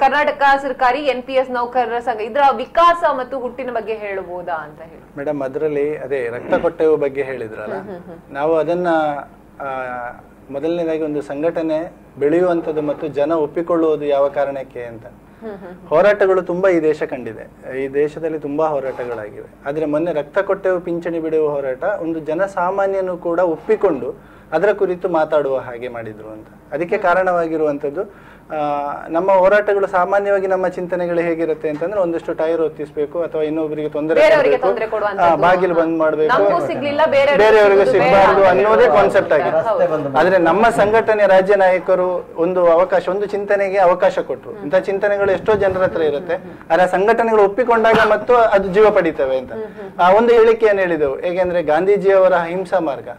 Speaker 1: ಕರ್ನಾಟಕ ಸರ್ಕಾರಿ NPS ನೌಕರರ ಸಂಘ, ಇದರ ವಿಕಾಸ ಮತ್ತು ಹುಟ್ಟಿನ ಬಗ್ಗೆ ಹೇಳಬಹುದಾ ಅಂತ ಹೇಳಿ.
Speaker 6: ಮೇಡಮ್, ಅದರಲ್ಲಿ ಅದೇ ರಕ್ತ ಕೊಟ್ಟೆವು ಬಗ್ಗೆ ಹೇಳಿದ್ರಲ್ಲ, ನಾವು ಅದನ್ನ ಮೊದಲನೇದಾಗಿ ಒಂದು ಸಂಘಟನೆ ಬೆಳೆಯುವಂಥದ್ದು ಮತ್ತು ಜನ ಒಪ್ಪಿಕೊಳ್ಳುವುದು ಯಾವ ಕಾರಣಕ್ಕೆ ಅಂತ ಹೋರಾಟಗಳು ತುಂಬಾ ಈ ದೇಶ ಕಂಡಿದೆ. ಈ ದೇಶದಲ್ಲಿ ತುಂಬಾ ಹೋರಾಟಗಳಾಗಿವೆ. ಆದ್ರೆ ಮೊನ್ನೆ ರಕ್ತ ಕೊಟ್ಟೆವು ಪಿಂಚಣಿ ಬಿಡುವ ಹೋರಾಟ ಒಂದು ಜನಸಾಮಾನ್ಯನು ಕೂಡ ಒಪ್ಪಿಕೊಂಡು ಅದರ ಕುರಿತು ಮಾತಾಡುವ ಹಾಗೆ ಮಾಡಿದ್ರು ಅಂತ. ಅದಕ್ಕೆ ಕಾರಣವಾಗಿರುವಂಥದ್ದು ನಮ್ಮ ಹೋರಾಟಗಳು ಸಾಮಾನ್ಯವಾಗಿ ನಮ್ಮ ಚಿಂತನೆಗಳು ಹೇಗಿರುತ್ತೆ ಅಂತಂದ್ರೆ, ಒಂದಷ್ಟು ಟೈರ್ ಹೊತ್ತಿಸ್ಬೇಕು ಅಥವಾ ಇನ್ನೊಬ್ಬರಿಗೆ ತೊಂದರೆ ಬಾಗಿಲು ಬಂದ್ ಮಾಡ್ಬೇಕು, ಬೇರೆಯವರಿಗೆ ಸಿಗಬಾರ್ದು ಅನ್ನೋದೇ ಕಾನ್ಸೆಪ್ಟ್ ಆಗಿದೆ. ಆದ್ರೆ ನಮ್ಮ ಸಂಘಟನೆ ರಾಜ್ಯ ನಾಯಕರು ಒಂದು ಅವಕಾಶ, ಒಂದು ಚಿಂತನೆಗೆ ಅವಕಾಶ ಕೊಟ್ಟರು. ಇಂಥ ಚಿಂತನೆಗಳು ಎಷ್ಟೋ ಜನರ ಹತ್ರ ಇರುತ್ತೆ. ಆದ್ರೆ ಸಂಘಟನೆಗಳು ಒಪ್ಪಿಕೊಂಡಾಗ ಮತ್ತು ಅದು ಜೀವ ಪಡಿತವೆ ಅಂತ ಒಂದು ಹೇಳಿಕೆಯನ್ನು ಹೇಳಿದೆವು. ಹೇಗೆಂದ್ರೆ ಗಾಂಧೀಜಿಯವರ ಅಹಿಂಸಾ ಮಾರ್ಗ,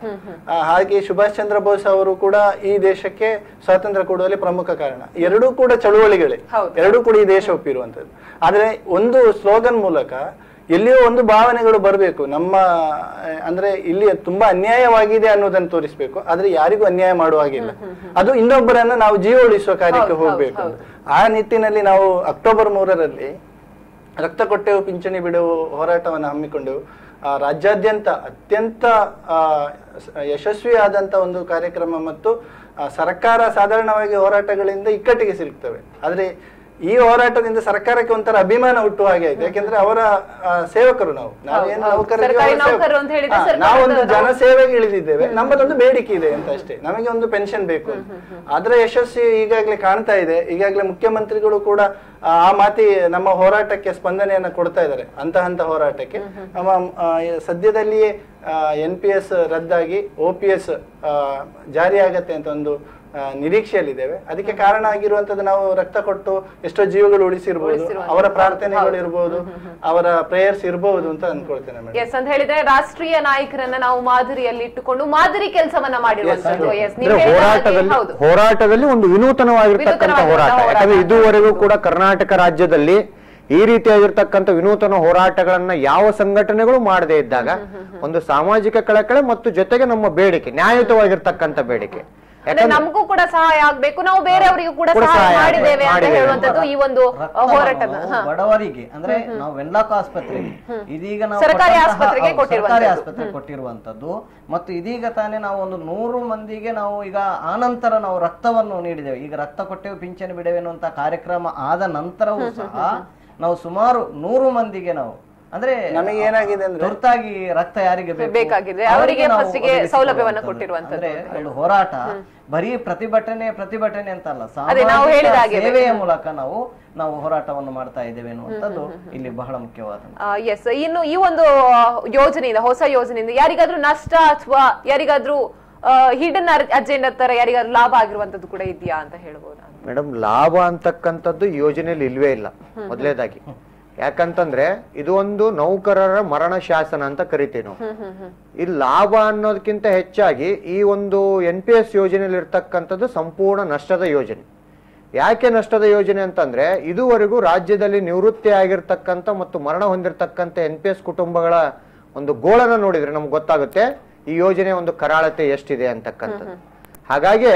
Speaker 6: ಹಾಗೆ ಸುಭಾಷ್ ಚಂದ್ರ ಬೋಸ್ ಅವರು ಕೂಡ ಈ ದೇಶಕ್ಕೆ ಸ್ವಾತಂತ್ರ್ಯ ಕೊಡುವಲ್ಲಿ ಪ್ರಮುಖ ಕಾರಣ. ಎರಡೂ ಕೂಡ ಚಳುವಳಿಗಳೇ, ಎರಡೂ ಕೂಡ ಈ ದೇಶ ಒಪ್ಪಿರುವಂತದ್ದು. ಆದ್ರೆ ಒಂದು ಸ್ಲೋಗನ್ ಮೂಲಕ ಎಲ್ಲಿಯೋ ಒಂದು ಭಾವನೆಗಳು ಬರಬೇಕು. ನಮ್ಮ ಅಂದ್ರೆ ಇಲ್ಲಿ ತುಂಬಾ ಅನ್ಯಾಯವಾಗಿದೆ ಅನ್ನೋದನ್ನು ತೋರಿಸ್ಬೇಕು. ಆದ್ರೆ ಯಾರಿಗೂ ಅನ್ಯಾಯ ಮಾಡುವ ಹಾಗಿಲ್ಲ. ಅದು ಇನ್ನೊಬ್ಬರನ್ನ ನಾವು ಜೀವ ಉಳಿಸುವ ಕಾರ್ಯಕ್ಕೆ ಹೋಗ್ಬೇಕು. ಆ ನಿಟ್ಟಿನಲ್ಲಿ ನಾವು ಅಕ್ಟೋಬರ್ 3ರಲ್ಲಿ ರಕ್ತ ಕೊಟ್ಟೆವು ಪಿಂಚಣಿ ಬಿಡುವ ಹೋರಾಟವನ್ನು ಹಮ್ಮಿಕೊಂಡೆವು. ರಾಜ್ಯಾದ್ಯಂತ ಅತ್ಯಂತ ಯಶಸ್ವಿಯಾದಂತ ಒಂದು ಕಾರ್ಯಕ್ರಮ ಮತ್ತು ಸರ್ಕಾರ ಸಾಧಾರಣವಾಗಿ ಹೋರಾಟಗಳಿಂದ ಇಕ್ಕಟ್ಟಿಗೆ ಸಿಲುಕ್ತವೆ. ಆದ್ರೆ ಈ ಹೋರಾಟದಿಂದ ಸರ್ಕಾರಕ್ಕೆ ಒಂಥರ ಅಭಿಮಾನ ಹುಟ್ಟುವ ಹಾಗೆ ಆಯ್ತು. ಯಾಕೆಂದ್ರೆ ಅವರ ಸೇವಕರು ನಾವೇನು ನಾವೊಂದು ಜನಸೇವೆಗೆ ಇಳಿದಿದ್ದೇವೆ. ನಮ್ಮದೊಂದು ಬೇಡಿಕೆ ಇದೆ ಅಂತ ಅಷ್ಟೇ, ನಮಗೆ ಒಂದು ಪೆನ್ಷನ್ ಬೇಕು ಅಂತ. ಅದರ ಯಶಸ್ವಿ ಈಗಾಗಲೇ ಕಾಣ್ತಾ ಇದೆ. ಈಗಾಗಲೇ ಮುಖ್ಯಮಂತ್ರಿಗಳು ಕೂಡ ಆ ಮಾತಿ ನಮ್ಮ ಹೋರಾಟಕ್ಕೆ ಸ್ಪಂದನೆಯನ್ನ ಕೊಡ್ತಾ ಇದ್ದಾರೆ. ಅಂತ ಹೋರಾಟಕ್ಕೆ ನಮ್ಮ ಸದ್ಯದಲ್ಲಿಯೇ NPS ರದ್ದಾಗಿ OPS ಜಾರಿಯಾಗತ್ತೆ ಅಂತ ಒಂದು ನಿರೀಕ್ಷೆಯಲ್ಲಿದ್ದೇವೆ. ಅದಕ್ಕೆ ಕಾರಣ ಆಗಿರುವಂತದ್ದು ನಾವು ರಕ್ತ ಕೊಟ್ಟು ಎಷ್ಟೋ ಜೀವಗಳು ಉಳಿಸಿರ್ಬೋದು, ಅವರ ಪ್ರಾರ್ಥನೆಗಳು ಇರ್ಬೋದು, ಅವರ ಪ್ರೇಯರ್ಸ್ ಇರಬಹುದು ಅಂತ ಅನ್ಕೊಳ್ತೇನೆ.
Speaker 1: ಎಸ್, ಅಂತ ಹೇಳಿದ್ರೆ ರಾಷ್ಟ್ರೀಯ ನಾಯಕರನ್ನ ನಾವು ಮಾದರಿಯಲ್ಲಿ ಇಟ್ಟುಕೊಂಡು ಮಾದರಿ ಕೆಲಸವನ್ನ ಮಾಡಿರುವಂತದ್ದು.
Speaker 3: ಹೋರಾಟದಲ್ಲಿ ಒಂದು ವಿನೂತನವಾಗಿರ್ತಕ್ಕಂಥ ಹೋರಾಟ. ಯಾಕಂದ್ರೆ ಇದುವರೆಗೂ ಕೂಡ ಕರ್ನಾಟಕ ರಾಜ್ಯದಲ್ಲಿ ಈ ರೀತಿಯಾಗಿರ್ತಕ್ಕಂಥ ವಿನೂತನ ಹೋರಾಟಗಳನ್ನ ಯಾವ ಸಂಘಟನೆಗಳು ಮಾಡದೇ ಇದ್ದಾಗ ಒಂದು ಸಾಮಾಜಿಕ ಕಳಕಳಿ ಮತ್ತು ಜೊತೆಗೆ ನಮ್ಮ ಬೇಡಿಕೆ ನ್ಯಾಯಯುತವಾಗಿರ್ತಕ್ಕಂಥ ಬೇಡಿಕೆ,
Speaker 1: ನಮಗೂ ಕೂಡ ಸಹಾಯ ಆಗ್ಬೇಕು, ನಾವು ಬೇರೆಯವರಿಗೂ ಕೂಡ ಸಹಾಯ ಮಾಡಿದ್ದೇವೆ ಅಂತ ಹೇಳುವಂತದ್ದು ಈ ಒಂದು ಹೋರಾಟದ
Speaker 2: ಬಡವರಿಗೆ ಅಂದ್ರೆ ನಾವು ವೆನ್ಲಾಕ್ ಆಸ್ಪತ್ರೆಗೆ ಇದೀಗ ನಾವು
Speaker 1: ಸರ್ಕಾರಿ ಆಸ್ಪತ್ರೆಗೆ
Speaker 2: ಕೊಟ್ಟಿರುವಂತದ್ದು ಮತ್ತು ಇದೀಗ ತಾನೇ ನಾವು ಒಂದು 100 ಮಂದಿಗೆ ನಾವು ಈಗ ಆನಂತರ ನಾವು ರಕ್ತವನ್ನು ನೀಡಿದ್ದೇವೆ. ಈಗ ರಕ್ತ ಕೊಟ್ಟೆವು ಪಿಂಚಣಿ ಬಿಡುವೆ ಅನ್ನುವಂತ ಕಾರ್ಯಕ್ರಮ ಆದ ನಂತರವೂ ಸಹ ನಾವು ಸುಮಾರು 100 ಮಂದಿಗೆ ನಾವು ಅಂದ್ರೆ
Speaker 6: ನಮಗೆ ಏನಾಗಿದೆ ಅಂದ್ರೆ
Speaker 2: ತುರ್ತಾಗಿ ರಕ್ತ ಯಾರಿಗೆ
Speaker 1: ಬೇಕಾಗಿದೆ ಅವರಿಗೆ ಫಸ್ಟಿಗೆ ಸೌಲಭ್ಯವನ್ನು ಕೊಟ್ಟಿರುವಂತದ್ದು
Speaker 2: ಹೋರಾಟ ಬರೀ ಪ್ರತಿಭಟನೆ ಅಂತಲ್ಲ, ಸೇವೆಯ ಮೂಲಕ ನಾವು ಹೋರಾಟವನ್ನು ಮಾಡ್ತಾ ಇದ್ದೇವೆ ಅನ್ನುವಂಥದ್ದು ಇಲ್ಲಿ ಬಹಳ ಮುಖ್ಯವಾದ.
Speaker 1: ಎಸ್, ಇನ್ನು ಈ ಒಂದು ಯೋಜನೆಯಿಂದ, ಹೊಸ ಯೋಜನೆಯಿಂದ ಯಾರಿಗಾದ್ರೂ ನಷ್ಟ ಅಥವಾ ಯಾರಿಗಾದ್ರೂ ಹಿಡನ್ ಅಜೆಂಡಾ ತರ ಯಾರಿಗಾದ್ರೂ ಲಾಭ ಆಗಿರುವಂತದ್ದು ಕೂಡ ಇದೆಯಾ ಅಂತ ಹೇಳ್ಬೋದಾ?
Speaker 3: ಮೇಡಮ್, ಲಾಭ ಅಂತಕ್ಕಂಥದ್ದು ಯೋಜನೆಯಲ್ಲಿ ಇಲ್ವೇ ಇಲ್ಲ ಮೊದಲೇದಾಗಿ. ಯಾಕಂತಂದ್ರೆ ಇದು ಒಂದು ನೌಕರರ ಮರಣ ಶಾಸನ ಅಂತ ಕರಿತೀವಿ ನಾವು. ಈ ಲಾಭ ಅನ್ನೋದಕ್ಕಿಂತ ಹೆಚ್ಚಾಗಿ ಈ ಒಂದು NPS ಯೋಜನೆಯಲ್ಲಿ ಇರ್ತಕ್ಕಂಥದ್ದು ಸಂಪೂರ್ಣ ನಷ್ಟದ ಯೋಜನೆ. ಯಾಕೆ ನಷ್ಟದ ಯೋಜನೆ ಅಂತಂದ್ರೆ ಇದುವರೆಗೂ ರಾಜ್ಯದಲ್ಲಿ ನಿವೃತ್ತಿ ಆಗಿರ್ತಕ್ಕಂಥ ಮತ್ತು ಮರಣ ಹೊಂದಿರತಕ್ಕಂಥ NPS ಕುಟುಂಬಗಳ ಒಂದು ಗೋಳನ್ನ ನೋಡಿದ್ರೆ ನಮ್ಗೆ ಗೊತ್ತಾಗುತ್ತೆ ಈ ಯೋಜನೆ ಒಂದು ಕರಾಳತೆ ಎಷ್ಟಿದೆ ಅಂತಕ್ಕಂಥದ್ದು. ಹಾಗಾಗಿ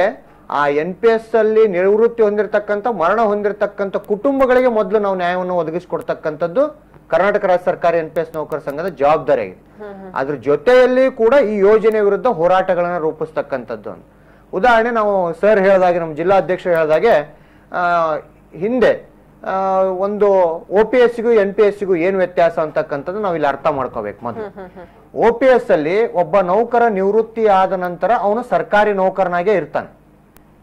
Speaker 3: ಆ NPS ಅಲ್ಲಿ ನಿವೃತ್ತಿ ಹೊಂದಿರತಕ್ಕಂಥ ಮರಣ ಹೊಂದಿರತಕ್ಕಂಥ ಕುಟುಂಬಗಳಿಗೆ ಮೊದಲು ನಾವು ನ್ಯಾಯವನ್ನು ಒದಗಿಸಿಕೊಡ್ತಕ್ಕಂಥದ್ದು ಕರ್ನಾಟಕ ರಾಜ್ಯ ಸರ್ಕಾರಿ NPS ನೌಕರ ಸಂಘದ ಜವಾಬ್ದಾರಿ ಆಗಿದೆ. ಅದ್ರ ಜೊತೆಯಲ್ಲಿ ಕೂಡ ಈ ಯೋಜನೆ ವಿರುದ್ಧ ಹೋರಾಟಗಳನ್ನ ರೂಪಿಸ್ತಕ್ಕಂಥದ್ದು. ಉದಾಹರಣೆ ನಾವು ಸರ್ ಹೇಳಿದಾಗೆ, ನಮ್ಮ ಜಿಲ್ಲಾಧ್ಯಕ್ಷರು ಹೇಳಿದಾಗೆ, ಹಿಂದೆ ಒಂದು OPS-ಗೂ NPS-ಗೂ ಏನು ವ್ಯತ್ಯಾಸ ಅಂತಕ್ಕಂಥದ್ದು ನಾವು ಇಲ್ಲಿ ಅರ್ಥ ಮಾಡ್ಕೋಬೇಕು. ಮೊದಲು OPS ಅಲ್ಲಿ ಒಬ್ಬ ನೌಕರ ನಿವೃತ್ತಿ ಆದ ನಂತರ ಅವನು ಸರ್ಕಾರಿ ನೌಕರನಾಗೆ ಇರ್ತಾನೆ.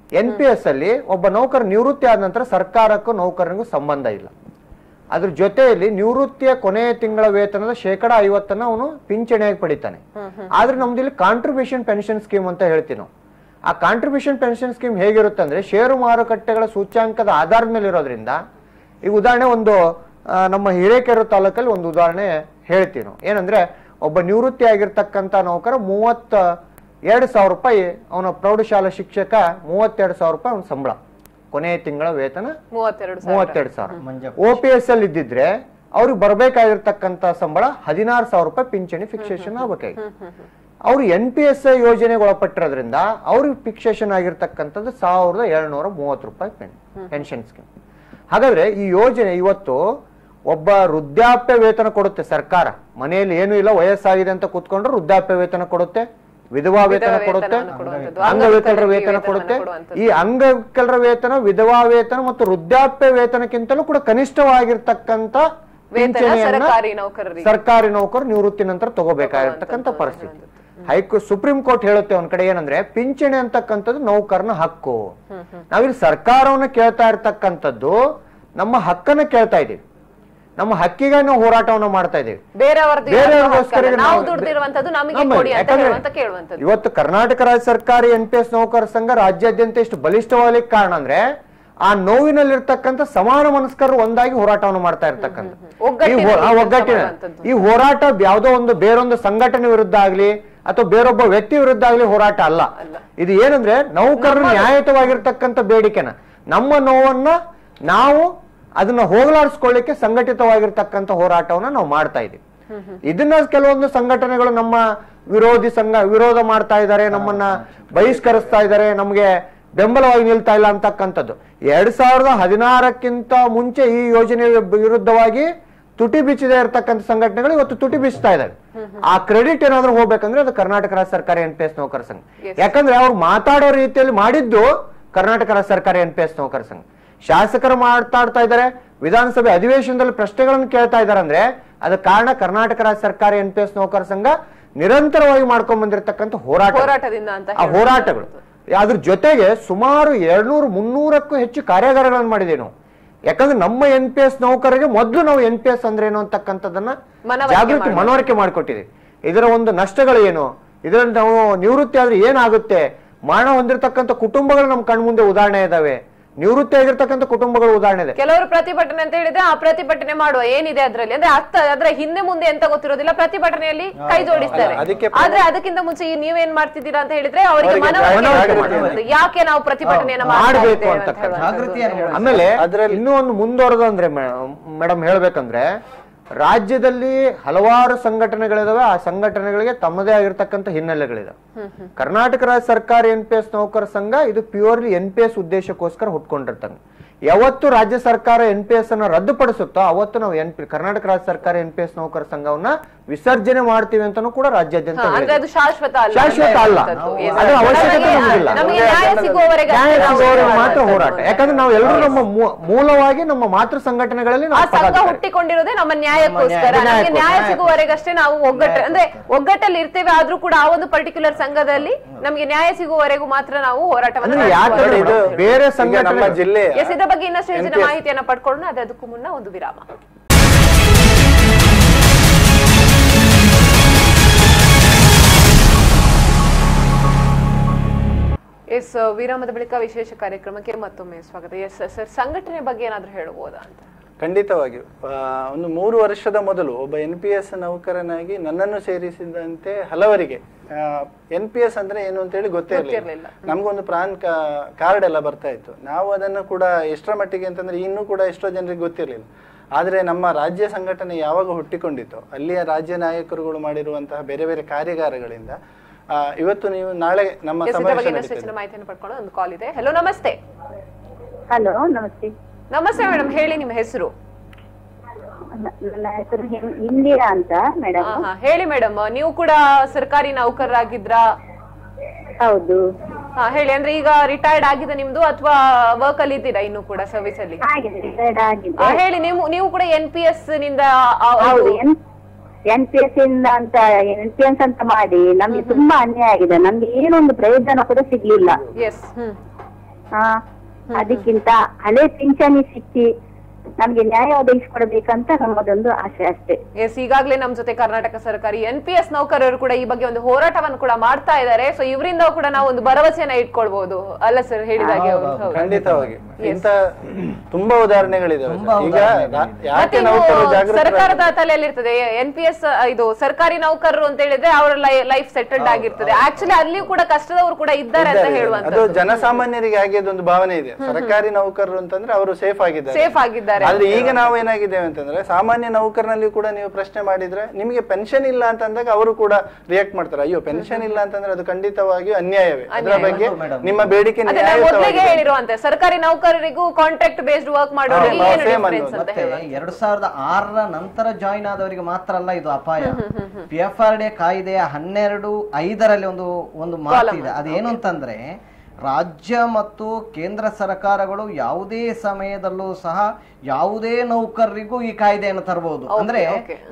Speaker 3: NPS ಅಲ್ಲಿ ಒಬ್ಬ ನೌಕರ ನಿವೃತ್ತಿ ಆದ ನಂತರ ಸರ್ಕಾರಕ್ಕೂ ನೌಕರನಿಗೂ ಸಂಬಂಧ ಇಲ್ಲ. ಅದ್ರ ಜೊತೆಯಲ್ಲಿ ನಿವೃತ್ತಿಯ ಕೊನೆಯ ತಿಂಗಳ ವೇತನದ 50% ಅವನು ಪಿಂಚಣಿಯಾಗಿ ಪಡಿತಾನೆ. ಆದ್ರೆ ನಮ್ದು ಇಲ್ಲಿ ಕಾಂಟ್ರಿಬ್ಯೂಷನ್ ಪೆನ್ಷನ್ ಸ್ಕೀಮ್ ಅಂತ ಹೇಳ್ತೀವಿ ನಾವು. ಆ ಕಾಂಟ್ರಿಬ್ಯೂಷನ್ ಪೆನ್ಷನ್ ಸ್ಕೀಮ್ ಹೇಗಿರುತ್ತೆ ಅಂದ್ರೆ ಷೇರು ಮಾರುಕಟ್ಟೆಗಳ ಸೂಚ್ಯಾಂಕದ ಆಧಾರದ ಮೇಲೆ ಇರೋದ್ರಿಂದ, ಈಗ ಉದಾಹರಣೆ ಒಂದು ನಮ್ಮ ಹಿರೇಕೆರೂರು ತಾಲೂಕಲ್ಲಿ ಒಂದು ಉದಾಹರಣೆ ಹೇಳ್ತೀವಿ ನಾವು. ಏನಂದ್ರೆ ಒಬ್ಬ ನಿವೃತ್ತಿ ಆಗಿರ್ತಕ್ಕಂಥ ನೌಕರ 32,000 ರೂಪಾಯಿ, ಅವನ ಪ್ರೌಢಶಾಲಾ ಶಿಕ್ಷಕ 32,000 ರೂಪಾಯಿ ಅವನ ಸಂಬಳ, ಕೊನೆಯ ತಿಂಗಳ ವೇತನ 32,000. OPS ಅಲ್ಲಿ ಇದ್ದಿದ್ರೆ ಅವ್ರಿಗೆ ಬರ್ಬೇಕಾಗಿರ್ತಕ್ಕಂಥ ಸಂಬಳ 16,000 ರೂಪಾಯಿ ಪಿಂಚಣಿ ಫಿಕ್ಸೇಷನ್ ಆಗ್ಬೇಕಾಗಿ. ಅವ್ರು NPS ಯೋಜನೆಗೆ ಒಳಪಟ್ಟಿರೋದ್ರಿಂದ ಅವ್ರಿಗೆ ಫಿಕ್ಸೇಷನ್ ಆಗಿರ್ತಕ್ಕಂಥದ್ದು 1,230 ರೂಪಾಯಿ ಪೆನ್ಷನ್ ಸ್ಕೀಮ್. ಹಾಗಾದ್ರೆ ಈ ಯೋಜನೆ ಇವತ್ತು ಒಬ್ಬ ವೃದ್ಧಾಪ್ಯ ವೇತನ ಕೊಡುತ್ತೆ ಸರ್ಕಾರ. ಮನೆಯಲ್ಲಿ ಏನು ಇಲ್ಲ, ವಯಸ್ಸಾಗಿದೆ ಅಂತ ಕೂತ್ಕೊಂಡ್ರೆ ವೃದ್ಧಾಪ್ಯ ವೇತನ ಕೊಡುತ್ತೆ, ವಿಧವಾ ವೇತನ ಕೊಡುತ್ತೆ, ಅಂಗವಿಕಲರ ವೇತನ ಕೊಡುತ್ತೆ. ಈ ಅಂಗವಿಕಲರ ವೇತನ, ವಿಧವಾ ವೇತನ ಮತ್ತು ವೃದ್ಧಾಪ್ಯ ವೇತನಕ್ಕಿಂತಲೂ ಕೂಡ ಕನಿಷ್ಠವಾಗಿರ್ತಕ್ಕಂಥ ಪಿಂಚಣಿಯನ್ನ ಸರ್ಕಾರಿ ನೌಕರರು ನಿವೃತ್ತಿ ನಂತರ ತಗೋಬೇಕಾಗಿರ್ತಕ್ಕಂಥ ಪರಿಸ್ಥಿತಿ. ಸುಪ್ರೀಂ ಕೋರ್ಟ್ ಹೇಳುತ್ತೆ ಒಂದ್ ಕಡೆ ಏನಂದ್ರೆ ಪಿಂಚಣಿ ಅಂತಕ್ಕಂಥದ್ದು ನೌಕರನ ಹಕ್ಕು. ನಾವಿಲ್ಲಿ ಸರ್ಕಾರವನ್ನ ಕೇಳ್ತಾ ಇರ್ತಕ್ಕಂಥದ್ದು ನಮ್ಮ ಹಕ್ಕನ್ನ ಕೇಳ್ತಾ ಇದೀವಿ, ನಮ್ಮ ಹಕ್ಕಿಗೆ ನಾವು ಹೋರಾಟವನ್ನು ಮಾಡ್ತಾ ಇದ್ದೀವಿ. ಇವತ್ತು ಕರ್ನಾಟಕ ರಾಜ್ಯ ಸರ್ಕಾರಿ NPS ನೌಕರ ಸಂಘ ರಾಜ್ಯಾದ್ಯಂತ ಇಷ್ಟು ಬಲಿಷ್ಠವಾಗಲಿಕ್ಕೆ ಕಾರಣ ಅಂದ್ರೆ ಆ ನೋವಿನಲ್ಲಿರ್ತಕ್ಕಂಥ ಸಮಾನ ಮನಸ್ಕರು ಒಂದಾಗಿ ಹೋರಾಟವನ್ನು ಮಾಡ್ತಾ ಇರ್ತಕ್ಕಂಥ ಒಗ್ಗಟ್ಟಿನ ಈ ಹೋರಾಟ ಯಾವುದೋ ಒಂದು ಬೇರೊಂದು ಸಂಘಟನೆ ವಿರುದ್ಧ ಆಗ್ಲಿ ಅಥವಾ ಬೇರೊಬ್ಬ ವ್ಯಕ್ತಿ ವಿರುದ್ಧ ಆಗ್ಲಿ ಹೋರಾಟ ಅಲ್ಲ. ಇದು ಏನಂದ್ರೆ ನೌಕರರು ನ್ಯಾಯಯುತವಾಗಿರ್ತಕ್ಕಂಥ ಬೇಡಿಕೆನ, ನಮ್ಮ ನೋವನ್ನ ನಾವು ಅದನ್ನ ಹೋಗಲಾಡಿಸ್ಕೊಳ್ಳಿಕ್ಕೆ ಸಂಘಟಿತವಾಗಿರ್ತಕ್ಕಂಥ ಹೋರಾಟವನ್ನ ನಾವು ಮಾಡ್ತಾ ಇದೀವಿ. ಇದನ್ನ ಕೆಲವೊಂದು ಸಂಘಟನೆಗಳು ನಮ್ಮ ವಿರೋಧ ಮಾಡ್ತಾ ಇದ್ದಾರೆ, ನಮ್ಮನ್ನ ಬಹಿಷ್ಕರಿಸ್ತಾ ಇದ್ದಾರೆ, ನಮ್ಗೆ ಬೆಂಬಲವಾಗಿ ನಿಲ್ತಾ ಇಲ್ಲ ಅಂತಕ್ಕಂಥದ್ದು. 2016ಕ್ಕಿಂತ ಮುಂಚೆ ಈ ಯೋಜನೆ ವಿರುದ್ಧವಾಗಿ ತುಟಿ ಬಿಚ್ಚದೇ ಇರತಕ್ಕಂಥ ಸಂಘಟನೆಗಳು ಇವತ್ತು ತುಟಿ ಬಿಚ್ಚುತ್ತಾ ಇದ್ದಾರೆ. ಆ ಕ್ರೆಡಿಟ್ ಏನಾದ್ರೂ ಹೋಗ್ಬೇಕಂದ್ರೆ ಅದು ಕರ್ನಾಟಕ ರಾಜ್ಯ ಸರ್ಕಾರಿ NPS ನೌಕರ ಸಂಘ. ಯಾಕಂದ್ರೆ ಅವ್ರು ಮಾತಾಡೋ ರೀತಿಯಲ್ಲಿ ಮಾಡಿದ್ದು ಕರ್ನಾಟಕ ರಾಜ್ಯ ಸರ್ಕಾರಿ NPS ನೌಕರ ಸಂಘ. ಶಾಸಕರು ಮಾತಾಡ್ತಾ ಇದ್ದಾರೆ, ವಿಧಾನಸಭೆ ಅಧಿವೇಶನದಲ್ಲಿ ಪ್ರಶ್ನೆಗಳನ್ನು ಕೇಳ್ತಾ ಇದ್ದಾರೆ ಅಂದ್ರೆ ಅದ ಕಾರಣ ಕರ್ನಾಟಕ ರಾಜ್ಯ ಸರ್ಕಾರಿ NPS ನೌಕರ ಸಂಘ ನಿರಂತರವಾಗಿ ಮಾಡ್ಕೊಂಡ್ ಬಂದಿರತಕ್ಕಂಥ ಹೋರಾಟಗಳು. ಅದ್ರ ಜೊತೆಗೆ ಸುಮಾರು 200-300ಕ್ಕೂ ಹೆಚ್ಚು ಕಾರ್ಯಾಗಾರಗಳನ್ನು ಮಾಡಿದ್ದೇವೆ ನಾವು. ಯಾಕಂದ್ರೆ ನಮ್ಮ NPS ನೌಕರರಿಗೆ ಮೊದಲು ನಾವು NPS ಅಂದ್ರೆ ಏನು ಅಂತಕ್ಕಂಥದ್ದನ್ನ ಮನವರಿಕೆ ಮಾಡಿಕೊಟ್ಟಿದ್ದೀವಿ. ಇದರ ಒಂದು ನಷ್ಟಗಳು ಏನು, ಇದರಲ್ಲಿ ನಾವು ನಿವೃತ್ತಿ ಆದ್ರೆ ಏನಾಗುತ್ತೆ, ಮರಣ ಹೊಂದಿರತಕ್ಕಂಥ ಕುಟುಂಬಗಳು ನಮ್ಮ ಕಣ್ಮುಂದೆ ಉದಾಹರಣೆ ಇದಾವೆ. ನಿವೃತ್ತಿ ಆಗಿರ್ತಕ್ಕಂಥ ಕುಟುಂಬಗಳು ಉದಾಹರಣೆ ಇದೆ.
Speaker 1: ಕೆಲವರು ಪ್ರತಿಭಟನೆ ಅಂತ ಹೇಳಿದ್ರೆ ಆ ಪ್ರತಿಭಟನೆ ಮಾಡುವ ಏನಿದೆ ಅದ್ರಲ್ಲಿ ಅಂದ್ರೆ ಅದ್ರ ಹಿಂದೆ ಮುಂದೆ ಎಂತ ಗೊತ್ತಿರೋದಿಲ್ಲ, ಪ್ರತಿಭಟನೆಯಲ್ಲಿ ಕೈ ಜೋಡಿಸ್ತಾರೆ. ಆದ್ರೆ ಅದಕ್ಕಿಂತ ಮುಂಚೆ ನೀವೇನ್ ಮಾಡ್ತಿದ್ದೀರಾ ಅಂತ ಹೇಳಿದ್ರೆ ಅವರಿಗೆ ಮನವರಿಕೆ ಯಾಕೆ ನಾವು ಪ್ರತಿಭಟನೆಯನ್ನ
Speaker 3: ಮಾಡಬೇಕು ಅಂತ. ಆಮೇಲೆ ಇನ್ನೂ ಒಂದು ಮುಂದುವರೆದು ಅಂದ್ರೆ ಮೇಡಮ್ ಹೇಳ್ಬೇಕಂದ್ರೆ, ರಾಜ್ಯದಲ್ಲಿ ಹಲವಾರು ಸಂಘಟನೆಗಳಿದಾವೆ. ಆ ಸಂಘಟನೆಗಳಿಗೆ ತಮ್ಮದೇ ಆಗಿರ್ತಕ್ಕಂಥ ಹಿನ್ನೆಲೆಗಳಿದೆ. ಕರ್ನಾಟಕ ರಾಜ್ಯ ಸರ್ಕಾರಿ NPS ನೌಕರ ಸಂಘ ಇದು ಪ್ಯೂರ್ಲಿ NPS ಉದ್ದೇಶಕ್ಕೋಸ್ಕರ ಹುಟ್ಕೊಂಡಿರ್ತಾನೆ. ಯಾವತ್ತು ರಾಜ್ಯ ಸರ್ಕಾರ NPS ಅನ್ನ ರದ್ದುಪಡಿಸುತ್ತೋ ಅವತ್ತು ನಾವು ಕರ್ನಾಟಕ ರಾಜ್ಯ ಸರ್ಕಾರಿ NPS ನೌಕರ ಸಂಘವನ್ನ ವಿಸರ್ಜನೆ ಮಾಡ್ತೀವಿ ಅಂತಾನು ಕೂಡ ರಾಜ್ಯಾದ್ಯಂತ ಶಾಶ್ವತ ಅಲ್ಲ, ಅದರ ಅವಶ್ಯಕತೆ ನಮಗಿಲ್ಲ. ನ್ಯಾಯ ಸಿಗುವವರೆಗೆ ಮಾತ್ರ ಹೋರಾಟ. ಯಾಕಂದ್ರೆ ನಾವು ಎಲ್ಲರೂ ನಮ್ಮ ಮೂಲವಾಗಿ ನಮ್ಮ ಮಾತೃ ಸಂಘಟನೆಗಳಲ್ಲಿ ಹುಟ್ಟಿಕೊಂಡಿರೋದೇ ನಮ್ಮ ನ್ಯಾಯಕ್ಕೋಸ್ಕರ. ನ್ಯಾಯ ಸಿಗುವವರೆಗಷ್ಟೇ ನಾವು ಒಗ್ಗಟ್ಟಲ್ಲಿ ಇರ್ತೇವೆ. ಆದ್ರೂ ಕೂಡ ಆ ಒಂದು ಪರ್ಟಿಕ್ಯುಲರ್ ಸಂಘದಲ್ಲಿ ನಮಗೆ ನ್ಯಾಯ ಸಿಗುವವರೆಗೂ ಮಾತ್ರ ನಾವು ಹೋರಾಟವನ್ನು ಬೇರೆ ಸಂಘಟನೆ ಜಿಲ್ಲೆ
Speaker 1: ಇದರ ಬಗ್ಗೆ ಇನ್ನಷ್ಟು ಹೆಚ್ಚಿನ ಮಾಹಿತಿಯನ್ನ ಪಡ್ಕೊಳ್ಳೋಣ. ಅದಕ್ಕೂ ಮುನ್ನ ಒಂದು ವಿರಾಮ. ಎಸ್, ವಿರಾಮದ ಬಳಿಕ ವಿಶೇಷ ಕಾರ್ಯಕ್ರಮಕ್ಕೆ ಮತ್ತೊಮ್ಮೆ ಸ್ವಾಗತ. ಎಸ್ ಸರ್, ಸಂಘಟನೆ ಬಗ್ಗೆ ಏನಾದ್ರೂ ಹೇಳಬಹುದಾ ಅಂತ?
Speaker 6: ಖಂಡಿತವಾಗಿಯೂ. ಒಂದು 3 ವರ್ಷದ ಮೊದಲು ಒಬ್ಬ NPS ನೌಕರನಾಗಿ ನನ್ನನ್ನು ಸೇರಿಸಿದಂತೆ ಹಲವರಿಗೆ NPS ಅಂದ್ರೆ ಏನು ಅಂತ ಹೇಳಿ ಗೊತ್ತೇ ಇರಲಿಲ್ಲ. ನಮ್ಗೊಂದು ಪ್ರಾನ್ ಕಾರ್ಡ್ ಎಲ್ಲ ಬರ್ತಾ ಇತ್ತು. ನಾವು ಅದನ್ನು ಕೂಡ ಎಷ್ಟರ ಮಟ್ಟಿಗೆ ಅಂತಂದ್ರೆ ಇನ್ನೂ ಕೂಡ ಎಷ್ಟೋ ಜನರಿಗೆ ಗೊತ್ತಿರಲಿಲ್ಲ. ಆದ್ರೆ ನಮ್ಮ ರಾಜ್ಯ ಸಂಘಟನೆ ಯಾವಾಗ ಹುಟ್ಟಿಕೊಂಡಿತ್ತು, ಅಲ್ಲಿಯ ರಾಜ್ಯ ನಾಯಕರುಗಳು ಮಾಡಿರುವಂತಹ ಬೇರೆ ಬೇರೆ ಕಾರ್ಯಾಗಾರಗಳಿಂದ ಇವತ್ತು ನೀವು ನಾಳೆ ನಮ್ಮ
Speaker 1: ಮಾಹಿತಿಯನ್ನು ಪಡ್ಕೊಳ್ಳೋ ಒಂದು ಕಾಲ್ ಇದೆ. ಹಲೋ, ನಮಸ್ತೆ.
Speaker 7: ಹಲೋ, ನಮಸ್ತೆ.
Speaker 1: ನಮಸ್ತೆ ಮೇಡಮ್, ಹೇಳಿ ನಿಮ್ಮ ಹೆಸರು?
Speaker 7: ನನ್ನ ಹೆಸರು ಇಂದಿರಾ ಅಂತ ಮೇಡಮ್.
Speaker 1: ಹೇಳಿ ಮೇಡಮ್, ನೀವು ಕೂಡ ಸರ್ಕಾರಿ ನೌಕರರಾಗಿದ್ರಾ?
Speaker 7: ಹೌದು.
Speaker 1: ಹೇಳಿ, ಅಂದ್ರೆ ಈಗ ರಿಟೈರ್ಡ್ ಆಗಿದೆ ನಿಮ್ದು ಅಥವಾ ವರ್ಕ್ ಅಲ್ಲಿ ಇದ್ದೀರಾ ಇನ್ನು ಕೂಡ ಸರ್ವಿಸ್ ಅಲ್ಲಿ? ಹೇಳಿ, ನೀವು ಕೂಡ NPS ನಿಂದ?
Speaker 7: NPS ಅಂತ ಮಾಡಿ ನಮ್ಗೆ ತುಂಬಾ ಅನ್ಯಾಯ ಆಗಿದೆ. ನಮ್ಗೆ ಏನೊಂದು ಪ್ರಯೋಜನ ಕೂಡ ಸಿಗ್ಲಿಲ್ಲ. ಅದಕ್ಕಿಂತ ಹಳೆ ಪಿಂಚಣಿ ಸಿಕ್ಕಿ ನಮ್ಗೆ ನ್ಯಾಯ ಒದಗಿಸಿಕೊಡ್ಬೇಕಂತ ನಮ್ಮದೊಂದು ಆಸೆ ಅಷ್ಟೇ.
Speaker 1: ಎಸ್, ಈಗಾಗಲೇ ನಮ್ ಜೊತೆ ಕರ್ನಾಟಕ ಸರ್ಕಾರಿ NPS ನೌಕರರು ಕೂಡ ಈ ಬಗ್ಗೆ ಒಂದು ಹೋರಾಟವನ್ನು ಕೂಡ ಮಾಡ್ತಾ ಇದ್ದಾರೆ. ಸೊ ಇವರಿಂದ ಕೂಡ ನಾವು ಒಂದು ಭರವಸೆಯನ್ನ ಇಟ್ಕೊಳ್ಬಹುದು ಅಲ್ಲ ಸರ್? ಹೇಳಿದಾಗೆ
Speaker 6: ಖಂಡಿತವಾಗಿ ಇಂತ ತುಂಬಾ ಉದಾಹರಣೆಗಳಿದಾವೆ.
Speaker 1: ಸರ್ಕಾರದ ತಲೆಯಲ್ಲಿರ್ತದೆ NPS, ಇದು ಸರ್ಕಾರಿ ನೌಕರರು ಅಂತ ಹೇಳಿದ್ರೆ ಅವರ ಲೈಫ್ ಸೆಟಲ್ಡ್ ಆಗಿರ್ತದೆ. ಆಕ್ಚುಲಿ ಅಲ್ಲಿ ಕೂಡ ಕಷ್ಟದವರು ಕೂಡ ಇದ್ದಾರೆ ಅಂತ ಹೇಳುವಂತ
Speaker 6: ಅದು ಜನಸಾಮಾನ್ಯರಿಗೆ ಹಾಗೆ ಒಂದು ಭಾವನೆ ಇದೆ. ಸರ್ಕಾರಿ ನೌಕರರು ಅಂತಂದ್ರೆ ಅವರು ಸೇಫ್ ಆಗಿದ್ದಾರೆ. ಆದ್ರೆ ಈಗ ನಾವು ಏನಾಗಿದ್ದೇವೆ ಅಂತಂದ್ರೆ, ಸಾಮಾನ್ಯ ನೌಕರನಲ್ಲಿ ಕೂಡ ನೀವು ಪ್ರಶ್ನೆ ಮಾಡಿದ್ರೆ ನಿಮಗೆ ಪೆನ್ಷನ್ ಇಲ್ಲ ಅಂತಂದಾಗ ಅವರು ಕೂಡ ರಿಯಾಕ್ಟ್ ಮಾಡ್ತಾರೆ. ಅಯ್ಯೋ, ಪೆನ್ಷನ್ ಇಲ್ಲ ಅಂತಂದ್ರೆ ಅದು ಖಂಡಿತವಾಗಿಯೂ ಅನ್ಯಾಯವೇ. ಅದರ ಬಗ್ಗೆ ನಿಮ್ಮ ಬೇಡಿಕೆ
Speaker 1: ಹೇಳಿರುವಂತೆ ಸರ್ಕಾರಿ ನೌಕರರಿಗೂ ಕಾಂಟ್ರಾಕ್ಟ್ ಬೇಸ್ಡ್ ವರ್ಕ್ ಮಾಡೋರಿಗೆ
Speaker 2: 2006ರ ನಂತರ ಜಾಯಿನ್ ಆದವರಿಗೆ ಮಾತ್ರ ಅಲ್ಲ ಇದು ಅಪಾಯ. PFRD ಕಾಯ್ದೆಯ 12(5) ಒಂದು ಮಾತಿದೆ. ಅದೇನು ಅಂತಂದ್ರೆ, ರಾಜ್ಯ ಮತ್ತು ಕೇಂದ್ರ ಸರ್ಕಾರಗಳು ಯಾವುದೇ ಸಮಯದಲ್ಲೂ ಸಹ ಯಾವುದೇ ನೌಕರರಿಗೂ ಈ ಕಾಯ್ದೆಯನ್ನು ತರಬಹುದು. ಅಂದ್ರೆ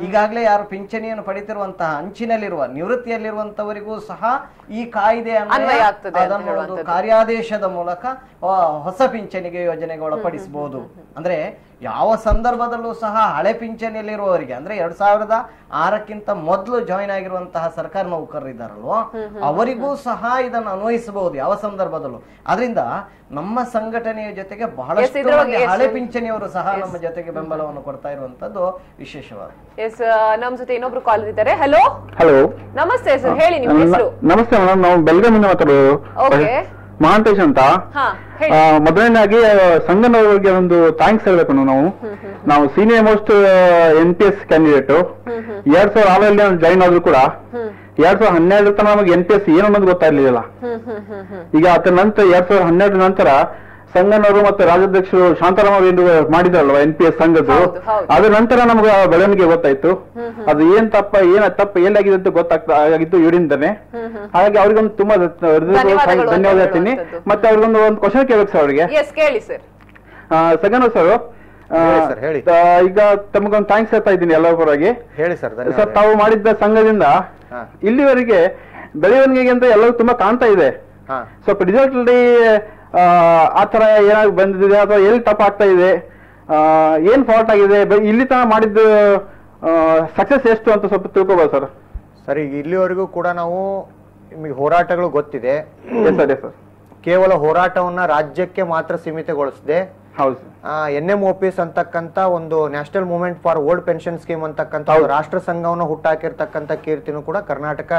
Speaker 2: ಈಗಾಗಲೇ ಯಾರು ಪಿಂಚಣಿಯನ್ನು ಪಡಿತಿರುವಂತಹ ಅಂಚಿನಲ್ಲಿರುವ ನಿವೃತ್ತಿಯಲ್ಲಿರುವಂತವರಿಗೂ ಸಹ ಈ ಕಾಯ್ದೆಯನ್ನು ಒಂದು ಕಾರ್ಯಾದೇಶದ ಮೂಲಕ ಹೊಸ ಪಿಂಚಣಿಗೆ ಯೋಜನೆಗೆ ಒಳಪಡಿಸಬಹುದು. ಅಂದ್ರೆ ಯಾವ ಸಂದರ್ಭದಲ್ಲೂ ಸಹ ಹಳೆ ಪಿಂಚಣಿಯಲ್ಲಿರುವವರಿಗೆ, ಅಂದ್ರೆ 2006ಕ್ಕಿಂತ ಮೊದಲು ಜಾಯಿನ್ ಆಗಿರುವಂತಹ ಸರ್ಕಾರಿ ನೌಕರರು ಇದ್ದಾರಲ್ವ, ಅವರಿಗೂ ಸಹ ಇದನ್ನು ಅನ್ವಯಿಸಬಹುದು ಯಾವ ಸಂದರ್ಭದಲ್ಲೂ. ಅದರಿಂದ ನಮ್ಮ ಸಂಘಟನೆಯ ಜೊತೆಗೆ ಬಹಳಷ್ಟು ಹಳೆ ಪಿಂಚಣಿಯವರು ಸಹ ನಮ್ಮ ಜೊತೆಗೆ ಬೆಂಬಲವನ್ನು ಕೊಡ್ತಾ ಇರುವಂತದ್ದು ವಿಶೇಷವಾದ.
Speaker 1: ಎಸ್, ನಮ್ಮ ಜೊತೆ ಇನ್ನೊಬ್ರು ಕಾಲ್ ಇದ್ದಾರೆ. ಹಲೋ. ನಮಸ್ತೆ ಸರ್, ಹೇಳಿ ನಿಮ್ಮ ಹೆಸರು?
Speaker 8: ನಮಸ್ತೆ ಮೇಡಮ್, ನಾವು ಬೆಳಗಾವಿಯಿಂದ ಮಾತಾಡೋದು. ಮಹಾಂತೇಶ್ ಅಂತ. ಮೊದಲನೇದಾಗಿ ಸಂಘದವರಿಗೆ ಒಂದು ಥ್ಯಾಂಕ್ಸ್ ಹೇಳ್ಬೇಕು. ನಾವು senior most NPS candidate. 2006 join ಆದ್ರೂ ಕೂಡ 2012 ತನಕ ನಮಗೆ NPS ಏನು ಅನ್ನೋದು ಗೊತ್ತಾಗ್ಲಿಲ್ಲ. ಈಗ ಅದರ ನಂತರ 2012 ನಂತರ ಸಂಘನವರು ಮತ್ತೆ ರಾಜ್ಯಾಧ್ಯಕ್ಷರು ಶಾಂತಾರಾಮ್ ಅವರು ಮಾಡಿದ್ರಲ್ವ NPS ಸಂಘದ್ದು, ಅದ್ರ ನಂತರ ನಮ್ಗೆ ಬೆಳವಣಿಗೆ ಗೊತ್ತಾಯ್ತು. ಅದು ತಪ್ಪ ಏನಾಗಿದೆ ಅಂತ ಗೊತ್ತಾಗಿದ್ದು ಇವರಿಂದನೇ. ಹಾಗಾಗಿ ಅವ್ರಿಗೊಂದು ತುಂಬಾ ಧನ್ಯವಾದ ಹೇಳ್ತೀನಿ. ಮತ್ತೆ ಅವ್ರಿಗೊಂದು ಕ್ವಶನ್ ಕೇಳಬೇಕು ಸರ್ ಅವ್ರಿಗೆ. ಸಂಗನ ಸರ್, ಈಗ ತಮಗೊಂದು ಥ್ಯಾಂಕ್ಸ್ ಹೇಳ್ತಾ ಇದ್ದೀನಿ ಎಲ್ಲರ ಪರವಾಗಿ.
Speaker 3: ಹೇಳಿ ಸರ್.
Speaker 8: ಸರ್, ತಾವು ಮಾಡಿದ್ದ ಸಂಘದಿಂದ ಇಲ್ಲಿವರೆಗೆ ಬೆಳವಣಿಗೆಗೆ ಅಂತ ಎಲ್ಲರೂ ತುಂಬಾ ಕಾಣ್ತಾ ಇದೆ. ಸ್ವಲ್ಪ ರಿಸಲ್ಟ್ ಅಲ್ಲಿ ಆತರ ಏನಾದ್ರು ಬಂದಿದೆ ಅಥವಾ ಎಲ್ಲಿ ತಪ್ಪ ಆಗ್ತಾ ಇದೆ, ಏನ್ ಫಾಲ್ಟ್ ಆಗಿದೆ, ಇಲ್ಲಿ ತನಕ ಮಾಡಿದ್ದು ಸಕ್ಸಸ್ ಎಷ್ಟು ಅಂತ ಸ್ವಲ್ಪ ತಿಳ್ಕೊಬೋದು ಸರ್?
Speaker 3: ಸರಿ, ಇಲ್ಲಿವರೆಗೂ ಕೂಡ ನಾವು ನಿಮಗೆ ಹೋರಾಟಗಳು ಗೊತ್ತಿದೆ. ಕೇವಲ ಹೋರಾಟವನ್ನ ರಾಜ್ಯಕ್ಕೆ ಮಾತ್ರ ಸೀಮಿತಗೊಳಿಸದೆ
Speaker 8: ಹೌದು
Speaker 3: NMOPS ಅಂತಕ್ಕಂತ ಒಂದು national movement for old pension scheme ಅಂತಕ್ಕಂತ ರಾಷ್ಟ್ರ ಸಂಘವನ್ನು ಹುಟ್ಟಾಕಿರ್ತಕ್ಕಂಥ ಕೀರ್ತಿನೂ ಕೂಡ ಕರ್ನಾಟಕ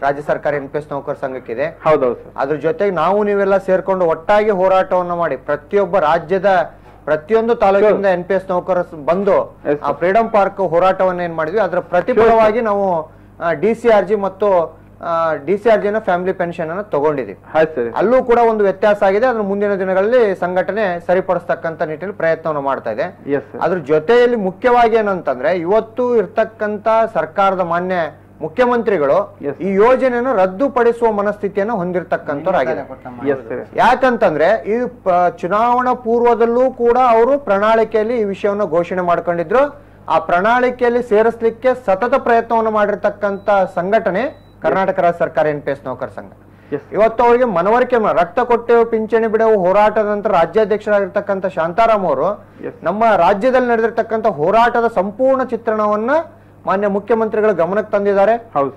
Speaker 3: ರಾಜ್ಯ ಸರ್ಕಾರಿ NPS ನೌಕರ ಸಂಘಕ್ಕಿದೆ.
Speaker 8: ಹೌದೌದು ಸರ್.
Speaker 3: ಅದ್ರ ಜೊತೆಗೆ ನಾವು ನೀವೆಲ್ಲ ಸೇರ್ಕೊಂಡು ಒಟ್ಟಾಗಿ ಹೋರಾಟವನ್ನ ಮಾಡಿ ಪ್ರತಿಯೊಬ್ಬ ರಾಜ್ಯದ ಪ್ರತಿಯೊಂದು ತಾಲೂಕಿನಿಂದ NPS ನೌಕರ ಬಂದು ಆ ಫ್ರೀಡಂ ಪಾರ್ಕ್ ಹೋರಾಟವನ್ನ ಏನ್ ಮಾಡಿದ್ವಿ, ಅದರ ಪ್ರತಿಫಲವಾಗಿ ನಾವು DCRG ಮತ್ತು DCRGನ ಫ್ಯಾಮಿಲಿ ಪೆನ್ಷನ್ ಅನ್ನು ತಗೊಂಡಿದ್ದೀವಿ. ಅಲ್ಲೂ ಕೂಡ ಒಂದು ವ್ಯತ್ಯಾಸ ಆಗಿದೆ. ಅದನ್ನ ಮುಂದಿನ ದಿನಗಳಲ್ಲಿ ಸಂಘಟನೆ ಸರಿಪಡಿಸ್ತಕ್ಕಂಥ ನಿಟ್ಟಿನಲ್ಲಿ ಪ್ರಯತ್ನವನ್ನು ಮಾಡ್ತಾ ಇದೆ. ಅದ್ರ ಜೊತೆಯಲ್ಲಿ ಮುಖ್ಯವಾಗಿ ಏನಂತಂದ್ರೆ ಇವತ್ತು ಇರ್ತಕ್ಕಂತ ಸರ್ಕಾರದ ಮಾನ್ಯ ಮುಖ್ಯಮಂತ್ರಿಗಳು ಈ ಯೋಜನೆಯನ್ನು ರದ್ದುಪಡಿಸುವ ಮನಸ್ಥಿತಿಯನ್ನು ಹೊಂದಿರತಕ್ಕಂಥವ್ರಾಗಿದೆ. ಯಾಕಂತಂದ್ರೆ ಈ ಚುನಾವಣಾ ಪೂರ್ವದಲ್ಲೂ ಕೂಡ ಅವರು ಪ್ರಣಾಳಿಕೆಯಲ್ಲಿ ಈ ವಿಷಯವನ್ನು ಘೋಷಣೆ ಮಾಡ್ಕೊಂಡಿದ್ರು. ಆ ಪ್ರಣಾಳಿಕೆಯಲ್ಲಿ ಸೇರಿಸಲಿಕ್ಕೆ ಸತತ ಪ್ರಯತ್ನವನ್ನು ಮಾಡಿರ್ತಕ್ಕಂಥ ಸಂಘಟನೆ ಕರ್ನಾಟಕ ರಾಜ್ಯ ಸರ್ಕಾರ NPS ನೌಕರ ಸಂಘ. ಇವತ್ತು ಅವರಿಗೆ ಮನವರಿಕೆ ರಕ್ತ ಕೊಟ್ಟೆವು ಪಿಂಚಣಿ ಬಿಡುವ ಹೋರಾಟದ ನಂತರ ರಾಜ್ಯಾಧ್ಯಕ್ಷರಾಗಿರ್ತಕ್ಕಂಥ ಶಾಂತಾರಾಮ್ ಅವರು ನಮ್ಮ ರಾಜ್ಯದಲ್ಲಿ ನಡೆದಿರ್ತಕ್ಕಂಥ ಹೋರಾಟದ ಸಂಪೂರ್ಣ ಚಿತ್ರಣವನ್ನ ಮಾನ್ಯ ಮುಖ್ಯಮಂತ್ರಿಗಳ ಗಮನಕ್ಕೆ ತಂದಿದ್ದಾರೆ.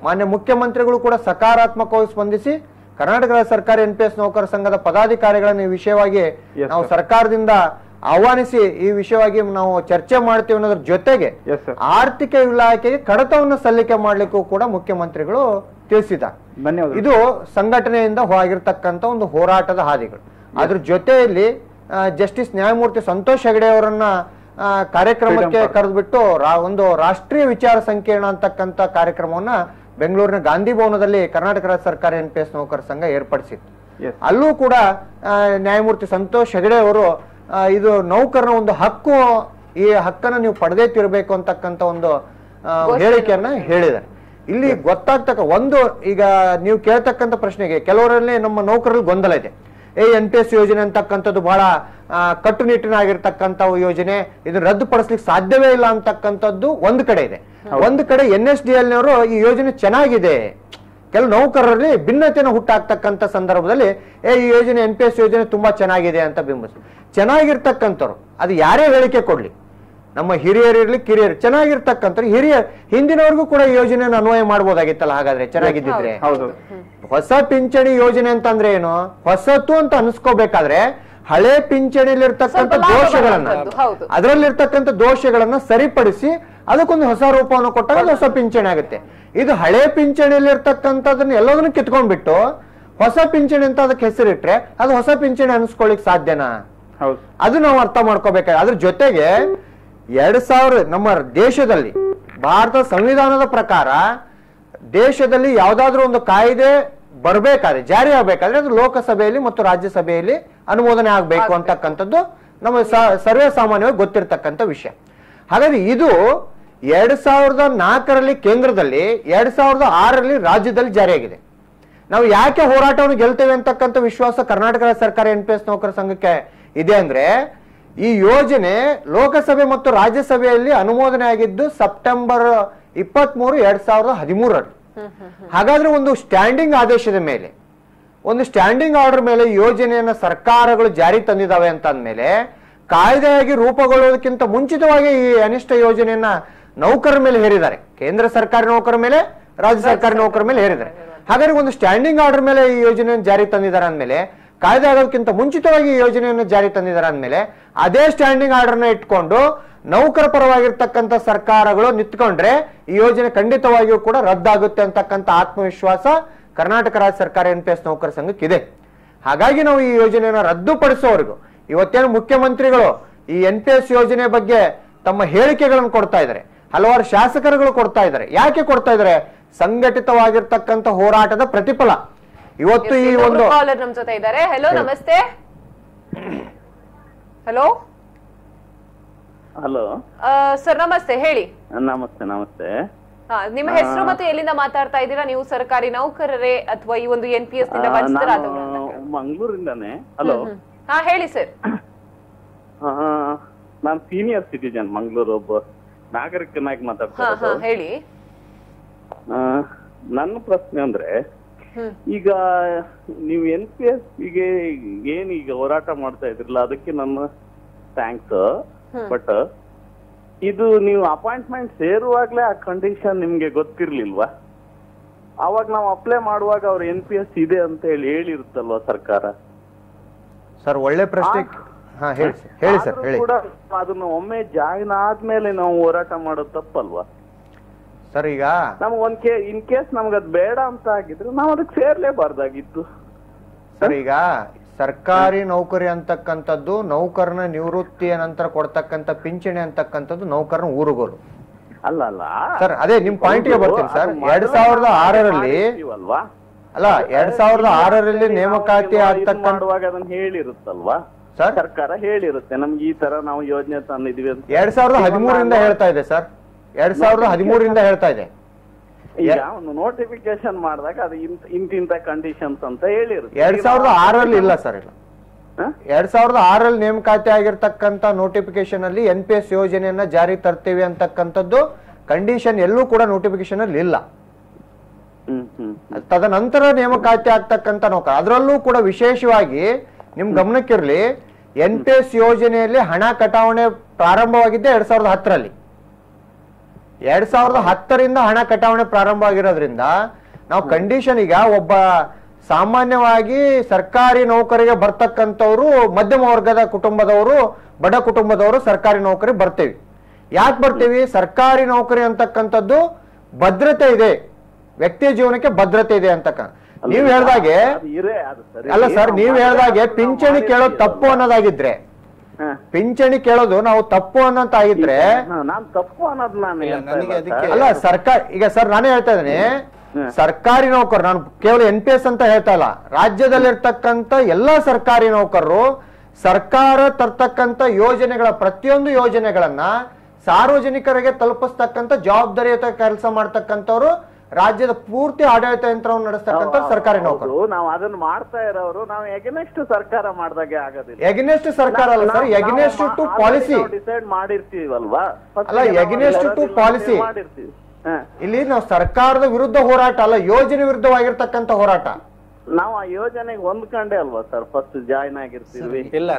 Speaker 3: ಮಾನ್ಯ ಮುಖ್ಯಮಂತ್ರಿಗಳು ಕೂಡ ಸಕಾರಾತ್ಮಕವಾಗಿ ಸ್ಪಂದಿಸಿ ಕರ್ನಾಟಕ ರಾಜ್ಯ ಸರ್ಕಾರಿ NPS ನೌಕರ ಸಂಘದ ಪದಾಧಿಕಾರಿಗಳನ್ನು ಈ ವಿಷಯವಾಗಿ ನಾವು ಸರ್ಕಾರದಿಂದ ಆಹ್ವಾನಿಸಿ ಈ ವಿಷಯವಾಗಿ ನಾವು ಚರ್ಚೆ ಮಾಡ್ತೀವಿ ಅನ್ನೋದ್ರ ಜೊತೆಗೆ ಆರ್ಥಿಕ ಇಲಾಖೆಗೆ ಕಡತವನ್ನು ಸಲ್ಲಿಕೆ ಮಾಡ್ಲಿಕ್ಕೂ ಕೂಡ ಮುಖ್ಯಮಂತ್ರಿಗಳು ತಿಳಿಸಿದ್ದಾರೆ. ಇದು ಸಂಘಟನೆಯಿಂದ ಆಗಿರ್ತಕ್ಕಂಥ ಒಂದು ಹೋರಾಟದ ಹಾದಿಗಳು. ಅದ್ರ ಜೊತೆಯಲ್ಲಿ ಜಸ್ಟಿಸ್ ನ್ಯಾಯಮೂರ್ತಿ ಸಂತೋಷ್ ಹೆಗಡೆ ಅವರನ್ನ ಕಾರ್ಯಕ್ರಮಕ್ಕೆ ಕರೆದುಬಿಟ್ಟು ಒಂದು ರಾಷ್ಟ್ರೀಯ ವಿಚಾರ ಸಂಕಿರಣ ಅಂತಕ್ಕಂಥ ಕಾರ್ಯಕ್ರಮವನ್ನ ಬೆಂಗಳೂರಿನ ಗಾಂಧಿ ಭವನದಲ್ಲಿ ಕರ್ನಾಟಕ ರಾಜ್ಯ ಸರ್ಕಾರಿ NPS ನೌಕರ ಸಂಘ ಏರ್ಪಡಿಸಿತ್ತು. ಅಲ್ಲೂ ಕೂಡ ನ್ಯಾಯಮೂರ್ತಿ ಸಂತೋಷ್ ಹೆಗಡೆ ಅವರು ಇದು ನೌಕರನ ಒಂದು ಹಕ್ಕು, ಈ ಹಕ್ಕನ್ನ ನೀವು ಪಡೆದೇ ತಿರ್ಬೇಕು ಅಂತಕ್ಕಂಥ ಒಂದು ಹೇಳಿಕೆಯನ್ನ ಹೇಳಿದ್ದಾರೆ. ಇಲ್ಲಿ ಗೊತ್ತಾಗ್ತಕ್ಕ ಒಂದು, ಈಗ ನೀವು ಕೇಳ್ತಕ್ಕಂಥ ಪ್ರಶ್ನೆಗೆ ಕೆಲವರಲ್ಲಿ ನಮ್ಮ ನೌಕರಲ್ಲಿ ಗೊಂದಲ ಇದೆ. NPS ಯೋಜನೆ ಅಂತಕ್ಕಂಥದ್ದು ಬಹಳ ಕಟ್ಟುನಿಟ್ಟಿನಾಗಿರ್ತಕ್ಕಂಥ ಯೋಜನೆ, ಇದನ್ನ ರದ್ದುಪಡಿಸ್ಲಿಕ್ಕೆ ಸಾಧ್ಯವೇ ಇಲ್ಲ ಅಂತಕ್ಕಂಥದ್ದು ಒಂದು ಕಡೆ ಇದೆ. ಒಂದು ಕಡೆ NSDL ನವರು ಈ ಯೋಜನೆ ಚೆನ್ನಾಗಿದೆ, ಕೆಲವು ನೌಕರರಲ್ಲಿ ಭಿನ್ನತೆಯನ್ನು ಹುಟ್ಟಾಕ್ತಕ್ಕಂಥ ಸಂದರ್ಭದಲ್ಲಿ ಈ ಯೋಜನೆ NPS ಯೋಜನೆ ತುಂಬಾ ಚೆನ್ನಾಗಿದೆ ಅಂತ ಬಿಂಬಿಸ್ತಾರೆ. ಚೆನ್ನಾಗಿರ್ತಕ್ಕಂಥವ್ರು ಅದು ಯಾರೇ ಹೇಳಿಕೆ ಕೊಡ್ಲಿ, ನಮ್ಮ ಹಿರಿಯರಿರ್ಲಿ ಕಿರಿಯರು ಚೆನ್ನಾಗಿರ್ತಕ್ಕಂಥ ಹಿರಿಯರ್ ಹಿಂದಿನವರೆಗೂ ಕೂಡ ಈ ಯೋಜನೆಯನ್ನು ಅನ್ವಯ ಮಾಡ್ಬೋದಾಗಿತ್ತಲ್ಲ. ಹಾಗಾದ್ರೆ ಚೆನ್ನಾಗಿದ್ದಿದ್ರೆ ಹೊಸ ಪಿಂಚಣಿ ಯೋಜನೆ ಅಂತಂದ್ರೆ ಏನು, ಹೊಸತು ಅಂತ ಅನ್ಸ್ಕೋಬೇಕಾದ್ರೆ ಹಳೆ ಪಿಂಚಣಿಲಿರ್ತಕ್ಕಂಥ ದೋಷಗಳನ್ನ, ಅದರಲ್ಲಿರ್ತಕ್ಕಂಥ ದೋಷಗಳನ್ನ ಸರಿಪಡಿಸಿ ಅದಕ್ಕೊಂದು ಹೊಸ ರೂಪವನ್ನು ಕೊಟ್ಟಾಗ ಹೊಸ ಪಿಂಚಣಿ ಆಗುತ್ತೆ. ಇದು ಹಳೆ ಪಿಂಚಣಿಲಿರ್ತಕ್ಕಂಥದನ್ನ ಎಲ್ಲದನ್ನು ಕಿತ್ಕೊಂಡ್ಬಿಟ್ಟು ಹೊಸ ಪಿಂಚಣಿ ಅಂತ ಅದಕ್ಕೆ ಹೆಸರಿಟ್ರೆ ಅದು ಹೊಸ ಪಿಂಚಣಿ ಅನ್ಸ್ಕೊಳ್ಳಿಕ್ ಸಾಧ್ಯನಾ? ಅದು ನಾವು ಅರ್ಥ ಮಾಡ್ಕೋಬೇಕಾದ್ರೆ. ಅದ್ರ ಜೊತೆಗೆ 2000 ನಮ್ಮ ದೇಶದಲ್ಲಿ ಭಾರತ ಸಂವಿಧಾನದ ಪ್ರಕಾರ ದೇಶದಲ್ಲಿ ಯಾವ್ದಾದ್ರು ಒಂದು ಕಾಯ್ದೆ ಬರ್ಬೇಕಾದ್ರೆ, ಜಾರಿ ಆಗ್ಬೇಕಾದ್ರೆ ಅದು ಲೋಕಸಭೆಯಲ್ಲಿ ಮತ್ತು ರಾಜ್ಯಸಭೆಯಲ್ಲಿ ಅನುಮೋದನೆ ಆಗ್ಬೇಕು ಅಂತಕ್ಕಂಥದ್ದು ನಮ್ಮ ಸರ್ವೇ ಸಾಮಾನ್ಯವಾಗಿ ಗೊತ್ತಿರ್ತಕ್ಕಂಥ ವಿಷಯ. ಹಾಗಾದ್ರೆ ಇದು 2004ರಲ್ಲಿ ಕೇಂದ್ರದಲ್ಲಿ, 2006ರಲ್ಲಿ ರಾಜ್ಯದಲ್ಲಿ ಜಾರಿಯಾಗಿದೆ. ನಾವು ಯಾಕೆ ಹೋರಾಟವನ್ನು ಗೆಲ್ತೇವೆ ಅಂತಕ್ಕಂಥ ವಿಶ್ವಾಸ ಕರ್ನಾಟಕ ಸರ್ಕಾರ NPS ನೌಕರ ಸಂಘಕ್ಕೆ ಇದೆ ಅಂದ್ರೆ, ಈ ಯೋಜನೆ ಲೋಕಸಭೆ ಮತ್ತು ರಾಜ್ಯಸಭೆಯಲ್ಲಿ ಅನುಮೋದನೆ ಆಗಿದ್ದು ಸೆಪ್ಟೆಂಬರ್ 23, 2013ರಲ್ಲಿ. ಹಾಗಾದ್ರೆ ಒಂದು ಸ್ಟ್ಯಾಂಡಿಂಗ್ ಆದೇಶದ ಮೇಲೆ, ಒಂದು ಸ್ಟ್ಯಾಂಡಿಂಗ್ ಆರ್ಡರ್ ಮೇಲೆ ಯೋಜನೆಯನ್ನ ಸರ್ಕಾರಗಳು ಜಾರಿ ತಂದಿದ್ದಾವೆ ಅಂತ ಅಂದ್ಮೇಲೆ ಕಾಯ್ದೆಯಾಗಿ ರೂಪುಗೊಳ್ಳುವುದಕ್ಕಿಂತ ಮುಂಚಿತವಾಗಿ ಈ ಅನಿಷ್ಟ ಯೋಜನೆಯನ್ನ ನೌಕರರ ಮೇಲೆ ಹೇರಿದ್ದಾರೆ. ಕೇಂದ್ರ ಸರ್ಕಾರಿ ನೌಕರ ಮೇಲೆ, ರಾಜ್ಯ ಸರ್ಕಾರಿ ನೌಕರ ಮೇಲೆ ಹೇರಿದ್ದಾರೆ. ಹಾಗಾದ್ರೆ ಒಂದು ಸ್ಟ್ಯಾಂಡಿಂಗ್ ಆರ್ಡರ್ ಮೇಲೆ ಈ ಯೋಜನೆಯನ್ನು ಜಾರಿ ತಂದಿದ್ದಾರೆ ಅಂದ್ಮೇಲೆ, ಕಾಯ್ದೆ ಆಗೋದಕ್ಕಿಂತ ಮುಂಚಿತವಾಗಿ ಈ ಯೋಜನೆಯನ್ನು ಜಾರಿ ತಂದಿದ್ದಾರೆ ಅಂದ್ಮೇಲೆ, ಅದೇ ಸ್ಟ್ಯಾಂಡಿಂಗ್ ಆರ್ಡರ್ನ ಇಟ್ಕೊಂಡು ನೌಕರ ಪರವಾಗಿರ್ತಕ್ಕಂಥ ಸರ್ಕಾರಗಳು ನಿಂತ್ಕೊಂಡ್ರೆ ಈ ಯೋಜನೆ ಖಂಡಿತವಾಗಿಯೂ ಕೂಡ ರದ್ದಾಗುತ್ತೆ ಅಂತಕ್ಕಂಥ ಆತ್ಮವಿಶ್ವಾಸ ಕರ್ನಾಟಕ ರಾಜ್ಯ ಸರ್ಕಾರ NPS ನೌಕರ ಸಂಘಕ್ಕೆ ಇದೆ. ಹಾಗಾಗಿ ನಾವು ಈ ಯೋಜನೆಯನ್ನು ರದ್ದುಪಡಿಸೋವರೆಗೂ ಇವತ್ತೇನು ಮುಖ್ಯಮಂತ್ರಿಗಳು ಈ NPS ಯೋಜನೆ ಬಗ್ಗೆ ತಮ್ಮ ಹೇಳಿಕೆಗಳನ್ನು ಕೊಡ್ತಾ ಇದ್ದಾರೆ, ಹಲವಾರು ಶಾಸಕರುಗಳು ಕೊಡ್ತಾ ಇದ್ದಾರೆ. ಯಾಕೆ ಕೊಡ್ತಾ ಇದ್ದಾರೆ? ಸಂಘಟಿತವಾಗಿರ್ತಕ್ಕಂಥ ಹೋರಾಟದ ಪ್ರತಿಫಲ. ಇವತ್ತು ಈ ಒಂದು
Speaker 1: ಕಾಲರ್ ನಮ್ಮ ಜೊತೆ ಇದ್ದಾರೆ. ಹೆಲೋ, ನಮಸ್ತೆ. ಹೆಲೋ
Speaker 4: ಹಲೋ
Speaker 1: ಸರ್, ನಮಸ್ತೆ, ಹೇಳಿ.
Speaker 4: ನಮಸ್ತೆ. ನಮಸ್ತೆ.
Speaker 1: ನಿಮ್ಮ ಹೆಸರು ಮತ್ತು ಎಲ್ಲಿಂದ ಮಾತಾಡ್ತಾ ಇದ್ದೀರಾ? ನೀವು ಸರ್ಕಾರಿ ನೌಕರರೇ ಅಥವಾ ಈ ಒಂದು NPS ನಿಂದ ವಂಚಿತರಾದವರು?
Speaker 4: ಮಂಗಳೂರಿಂದಾನೆ. ಹಲೋ,
Speaker 1: ಹಾ ಹೇಳಿ ಸರ್.
Speaker 4: ನಾನು ಸೀನಿಯರ್ ಸಿಟಿಜನ್, ಮಂಗಳೂರು ಒಬ್ಬ ನಾಗರಿಕನಾಗಿ ಮಾತಾಡ್ತಾ ಇರೋದು.
Speaker 1: ಹೇಳಿ.
Speaker 4: ನನ್ನ ಪ್ರಶ್ನೆ ಅಂದ್ರೆ, ಈಗ ನೀವು NPS ಗೆ ಏನೀಗ ಹೋರಾಟ ಮಾಡ್ತಾ ಇದ್ರಲ್ಲ, ಅದಕ್ಕೆ ನನ್ನ ಥ್ಯಾಂಕ್ಸ್. ಬಟ್ ಇದು ನೀವು ಅಪಾಯಿಂಟ್ಮೆಂಟ್ ಸೇರುವಾಗ್ಲೇ ಆ ಕಂಡೀಷನ್ ನಿಮ್ಗೆ ಗೊತ್ತಿರ್ಲಿಲ್ವಾ? ಅವಾಗ ನಾವು ಅಪ್ಲೈ ಮಾಡುವಾಗ ಅವ್ರ NPS ಇದೆ ಅಂತ ಹೇಳಿರುತ್ತಲ್ವಾ ಸರ್ಕಾರ?
Speaker 3: ಸರ್ ಒಳ್ಳೆ ಪ್ರಶ್ನೆ. ಹಾ ಹೇಳಿ ಸರ್ ಹೇಳಿ.
Speaker 9: ಕೂಡ ಅದನ್ನ ಒಮ್ಮೆ ಜಾಯಿನ್ ಆದ್ಮೇಲೆ ನಾವು ಹೋರಾಟ ಮಾಡೋದು ತಪ್ಪಲ್ವಾ
Speaker 3: ಸರ್? ಈಗ
Speaker 9: ನಮ್ಗೆ ಇನ್ ಕೇಸ್ ನಮ್ಗೆ ಅದ್ ಬೇಡ ಅಂತ ಆಗಿದ್ರೆ ನಾವು ಅದಕ್ಕೆ ಸೇರ್ಲೇಬಾರ್ದಾಗಿತ್ತು
Speaker 3: ಸರ್. ಈಗ ಸರ್ಕಾರಿ ನೌಕರಿ ಅಂತಕ್ಕಂಥದ್ದು ನೌಕರನ ನಿವೃತ್ತಿಯ ನಂತರ ಕೊಡ್ತಕ್ಕಂಥ ಪಿಂಚಣಿ ಅಂತಕ್ಕಂಥದ್ದು ನೌಕರನ ಊರುಗೋಲು
Speaker 9: ಅಲ್ಲ
Speaker 3: ಸರ್. ಅದೇ ನಿಮ್ ಪಾಯಿಂಟ್ಗೆ ಬರ್ತೀನಿ ಸರ್. 2006ರಲ್ಲಿ ಅಲ್ಲ 2006ರಲ್ಲಿ ನೇಮಕಾತಿ
Speaker 9: ಮಾಡುವಾಗ ಅದನ್ನ ಹೇಳಿರುತ್ತಲ್ವಾ
Speaker 3: ಸರ್?
Speaker 9: ಸರ್ಕಾರ ಹೇಳಿರುತ್ತೆ ನಮ್ಗೆ ಈ ತರ ನಾವು ಯೋಜನೆ ತಂದಿದ್ವಿ ಅಂತ.
Speaker 3: 2013ರಿಂದ ಹೇಳ್ತಾ ಇದೆ ಸರ್. 2013ರಿಂದ ಹೇಳ್ತಾ ಇದೆ.
Speaker 9: ಈಗ ಒಂದು ನೋಟಿಫಿಕೇಶನ್ ಮಾಡಿದಾಗ ಅದು ಇಂತಿಂತ ಕಂಡೀಷನ್ಸ್ ಅಂತ ಹೇಳಿರುತ್ತೆ.
Speaker 3: 2006ರಲ್ಲಿ ಇಲ್ಲ ಸರ್. ಇಲ್ಲ 2006ರಲ್ಲಿ ನೇಮಕಾತಿ ಆಗಿರ್ತಕ್ಕಂಥ ನೋಟಿಫಿಕೇಶನ್ ಅಲ್ಲಿ NPS ಯೋಜನೆಯನ್ನ ಜಾರಿ ತರ್ತೀವಿ ಅಂತಕ್ಕಂಥದ್ದು ಕಂಡೀಷನ್ ಎಲ್ಲೂ ಕೂಡ ನೋಟಿಫಿಕೇಶನ್ ಅಲ್ಲಿ ಇಲ್ಲ. ತದನಂತರ ನೇಮಕಾತಿ ಆಗ್ತಕ್ಕಂಥ ನೌಕರ ಅದರಲ್ಲೂ ಕೂಡ ವಿಶೇಷವಾಗಿ ನಿಮ್ ಗಮನಕ್ಕಿರ್ಲಿ NPS ಯೋಜನೆಯಲ್ಲಿ ಹಣ ಕಟಾವಣೆ ಪ್ರಾರಂಭವಾಗಿದ್ದೆ 2010ರಲ್ಲಿ. 2010ರಿಂದ ಹಣ ಕಟಾವಣೆ ಪ್ರಾರಂಭ ಆಗಿರೋದ್ರಿಂದ ನಾವು ಕಂಡೀಷನ್ ಈಗ ಒಬ್ಬ ಸಾಮಾನ್ಯವಾಗಿ ಸರ್ಕಾರಿ ನೌಕರಿಗೆ ಬರ್ತಕ್ಕಂಥವ್ರು ಮಧ್ಯಮ ವರ್ಗದ ಕುಟುಂಬದವರು, ಬಡ ಕುಟುಂಬದವರು ಸರ್ಕಾರಿ ನೌಕರಿ ಬರ್ತೇವಿ. ಯಾಕೆ ಬರ್ತೀವಿ? ಸರ್ಕಾರಿ ನೌಕರಿ ಅಂತಕ್ಕಂಥದ್ದು ಭದ್ರತೆ ಇದೆ, ವ್ಯಕ್ತಿಯ ಜೀವನಕ್ಕೆ ಭದ್ರತೆ ಇದೆ ಅಂತಕ್ಕ. ನೀವ್ ಹೇಳ್ದಾಗೆ ಅಲ್ಲ ಸರ್, ನೀವ್ ಹೇಳ್ದಾಗೆ ಪಿಂಚಣಿ ಕೇಳೋದು ತಪ್ಪು ಅನ್ನೋದಾಗಿದ್ರೆ, ಪಿಂಚಣಿ ಕೇಳೋದು ನಾವು ತಪ್ಪು ಅನ್ನೋದಾಗಿದ್ರೆ ಅಲ್ಲ ಸರ್ಕಾರ. ಈಗ ಸರ್ ನಾನೇ ಹೇಳ್ತಾ ಇದ್ದೀನಿ, ಸರ್ಕಾರಿ ನೌಕರರು, ನಾನು ಕೇವಲ NPS ಅಂತ ಹೇಳ್ತಾ ಇಲ್ಲ, ರಾಜ್ಯದಲ್ಲಿರ್ತಕ್ಕಂಥ ಎಲ್ಲಾ ಸರ್ಕಾರಿ ನೌಕರರು ಸರ್ಕಾರ ತರ್ತಕ್ಕಂಥ ಯೋಜನೆಗಳ ಪ್ರತಿಯೊಂದು ಯೋಜನೆಗಳನ್ನ ಸಾರ್ವಜನಿಕರಿಗೆ ತಲುಪಿಸ್ತಕ್ಕಂಥ ಜವಾಬ್ದಾರಿಯುತ ಕೆಲಸ ಮಾಡ್ತಕ್ಕಂಥವ್ರು ರಾಜ್ಯದ ಪೂರ್ತಿ ಆಡಳಿತ ಯಂತ್ರವನ್ನು ನಡೆಸ್ತಕ್ಕಂಥ ಸರ್ಕಾರಿ ನೌಕರರು.
Speaker 9: ನಾವು ಅದನ್ನ ಮಾಡ್ತಾ ಇರೋರು ನಾವು ಎಗನೆಸ್ಟ್ ಸರ್ಕಾರ ಮಾಡ್ದಾಗೆ ಆಗೋದಿಲ್ಲ.
Speaker 3: ಎಗನೆಸ್ಟ್ ಸರ್ಕಾರ ಅಲ್ಲ sir, against to policy
Speaker 9: decide ಮಾಡಿರ್ತೀವಲ್ವಾ.
Speaker 3: ಅಲ್ಲ, ಎಗನೆಸ್ಟ್ ಟು ಪಾಲಿಸಿ. ಇಲ್ಲಿ ನಾವು ಸರ್ಕಾರದ ವಿರುದ್ಧ ಹೋರಾಟ ಅಲ್ಲ, ಯೋಜನೆ ವಿರುದ್ಧವಾಗಿರ್ತಕ್ಕಂಥ ಹೋರಾಟ.
Speaker 9: ನಾವು ಆ ಯೋಜನೆಗೆ ಹೊಂದ್ಕೊಂಡೆ ಅಲ್ವಾ ಸರ್ ಫಸ್ಟ್ ಜಾಯಿನ್ ಆಗಿರ್ತೀವಿ.
Speaker 6: ಇಲ್ಲ,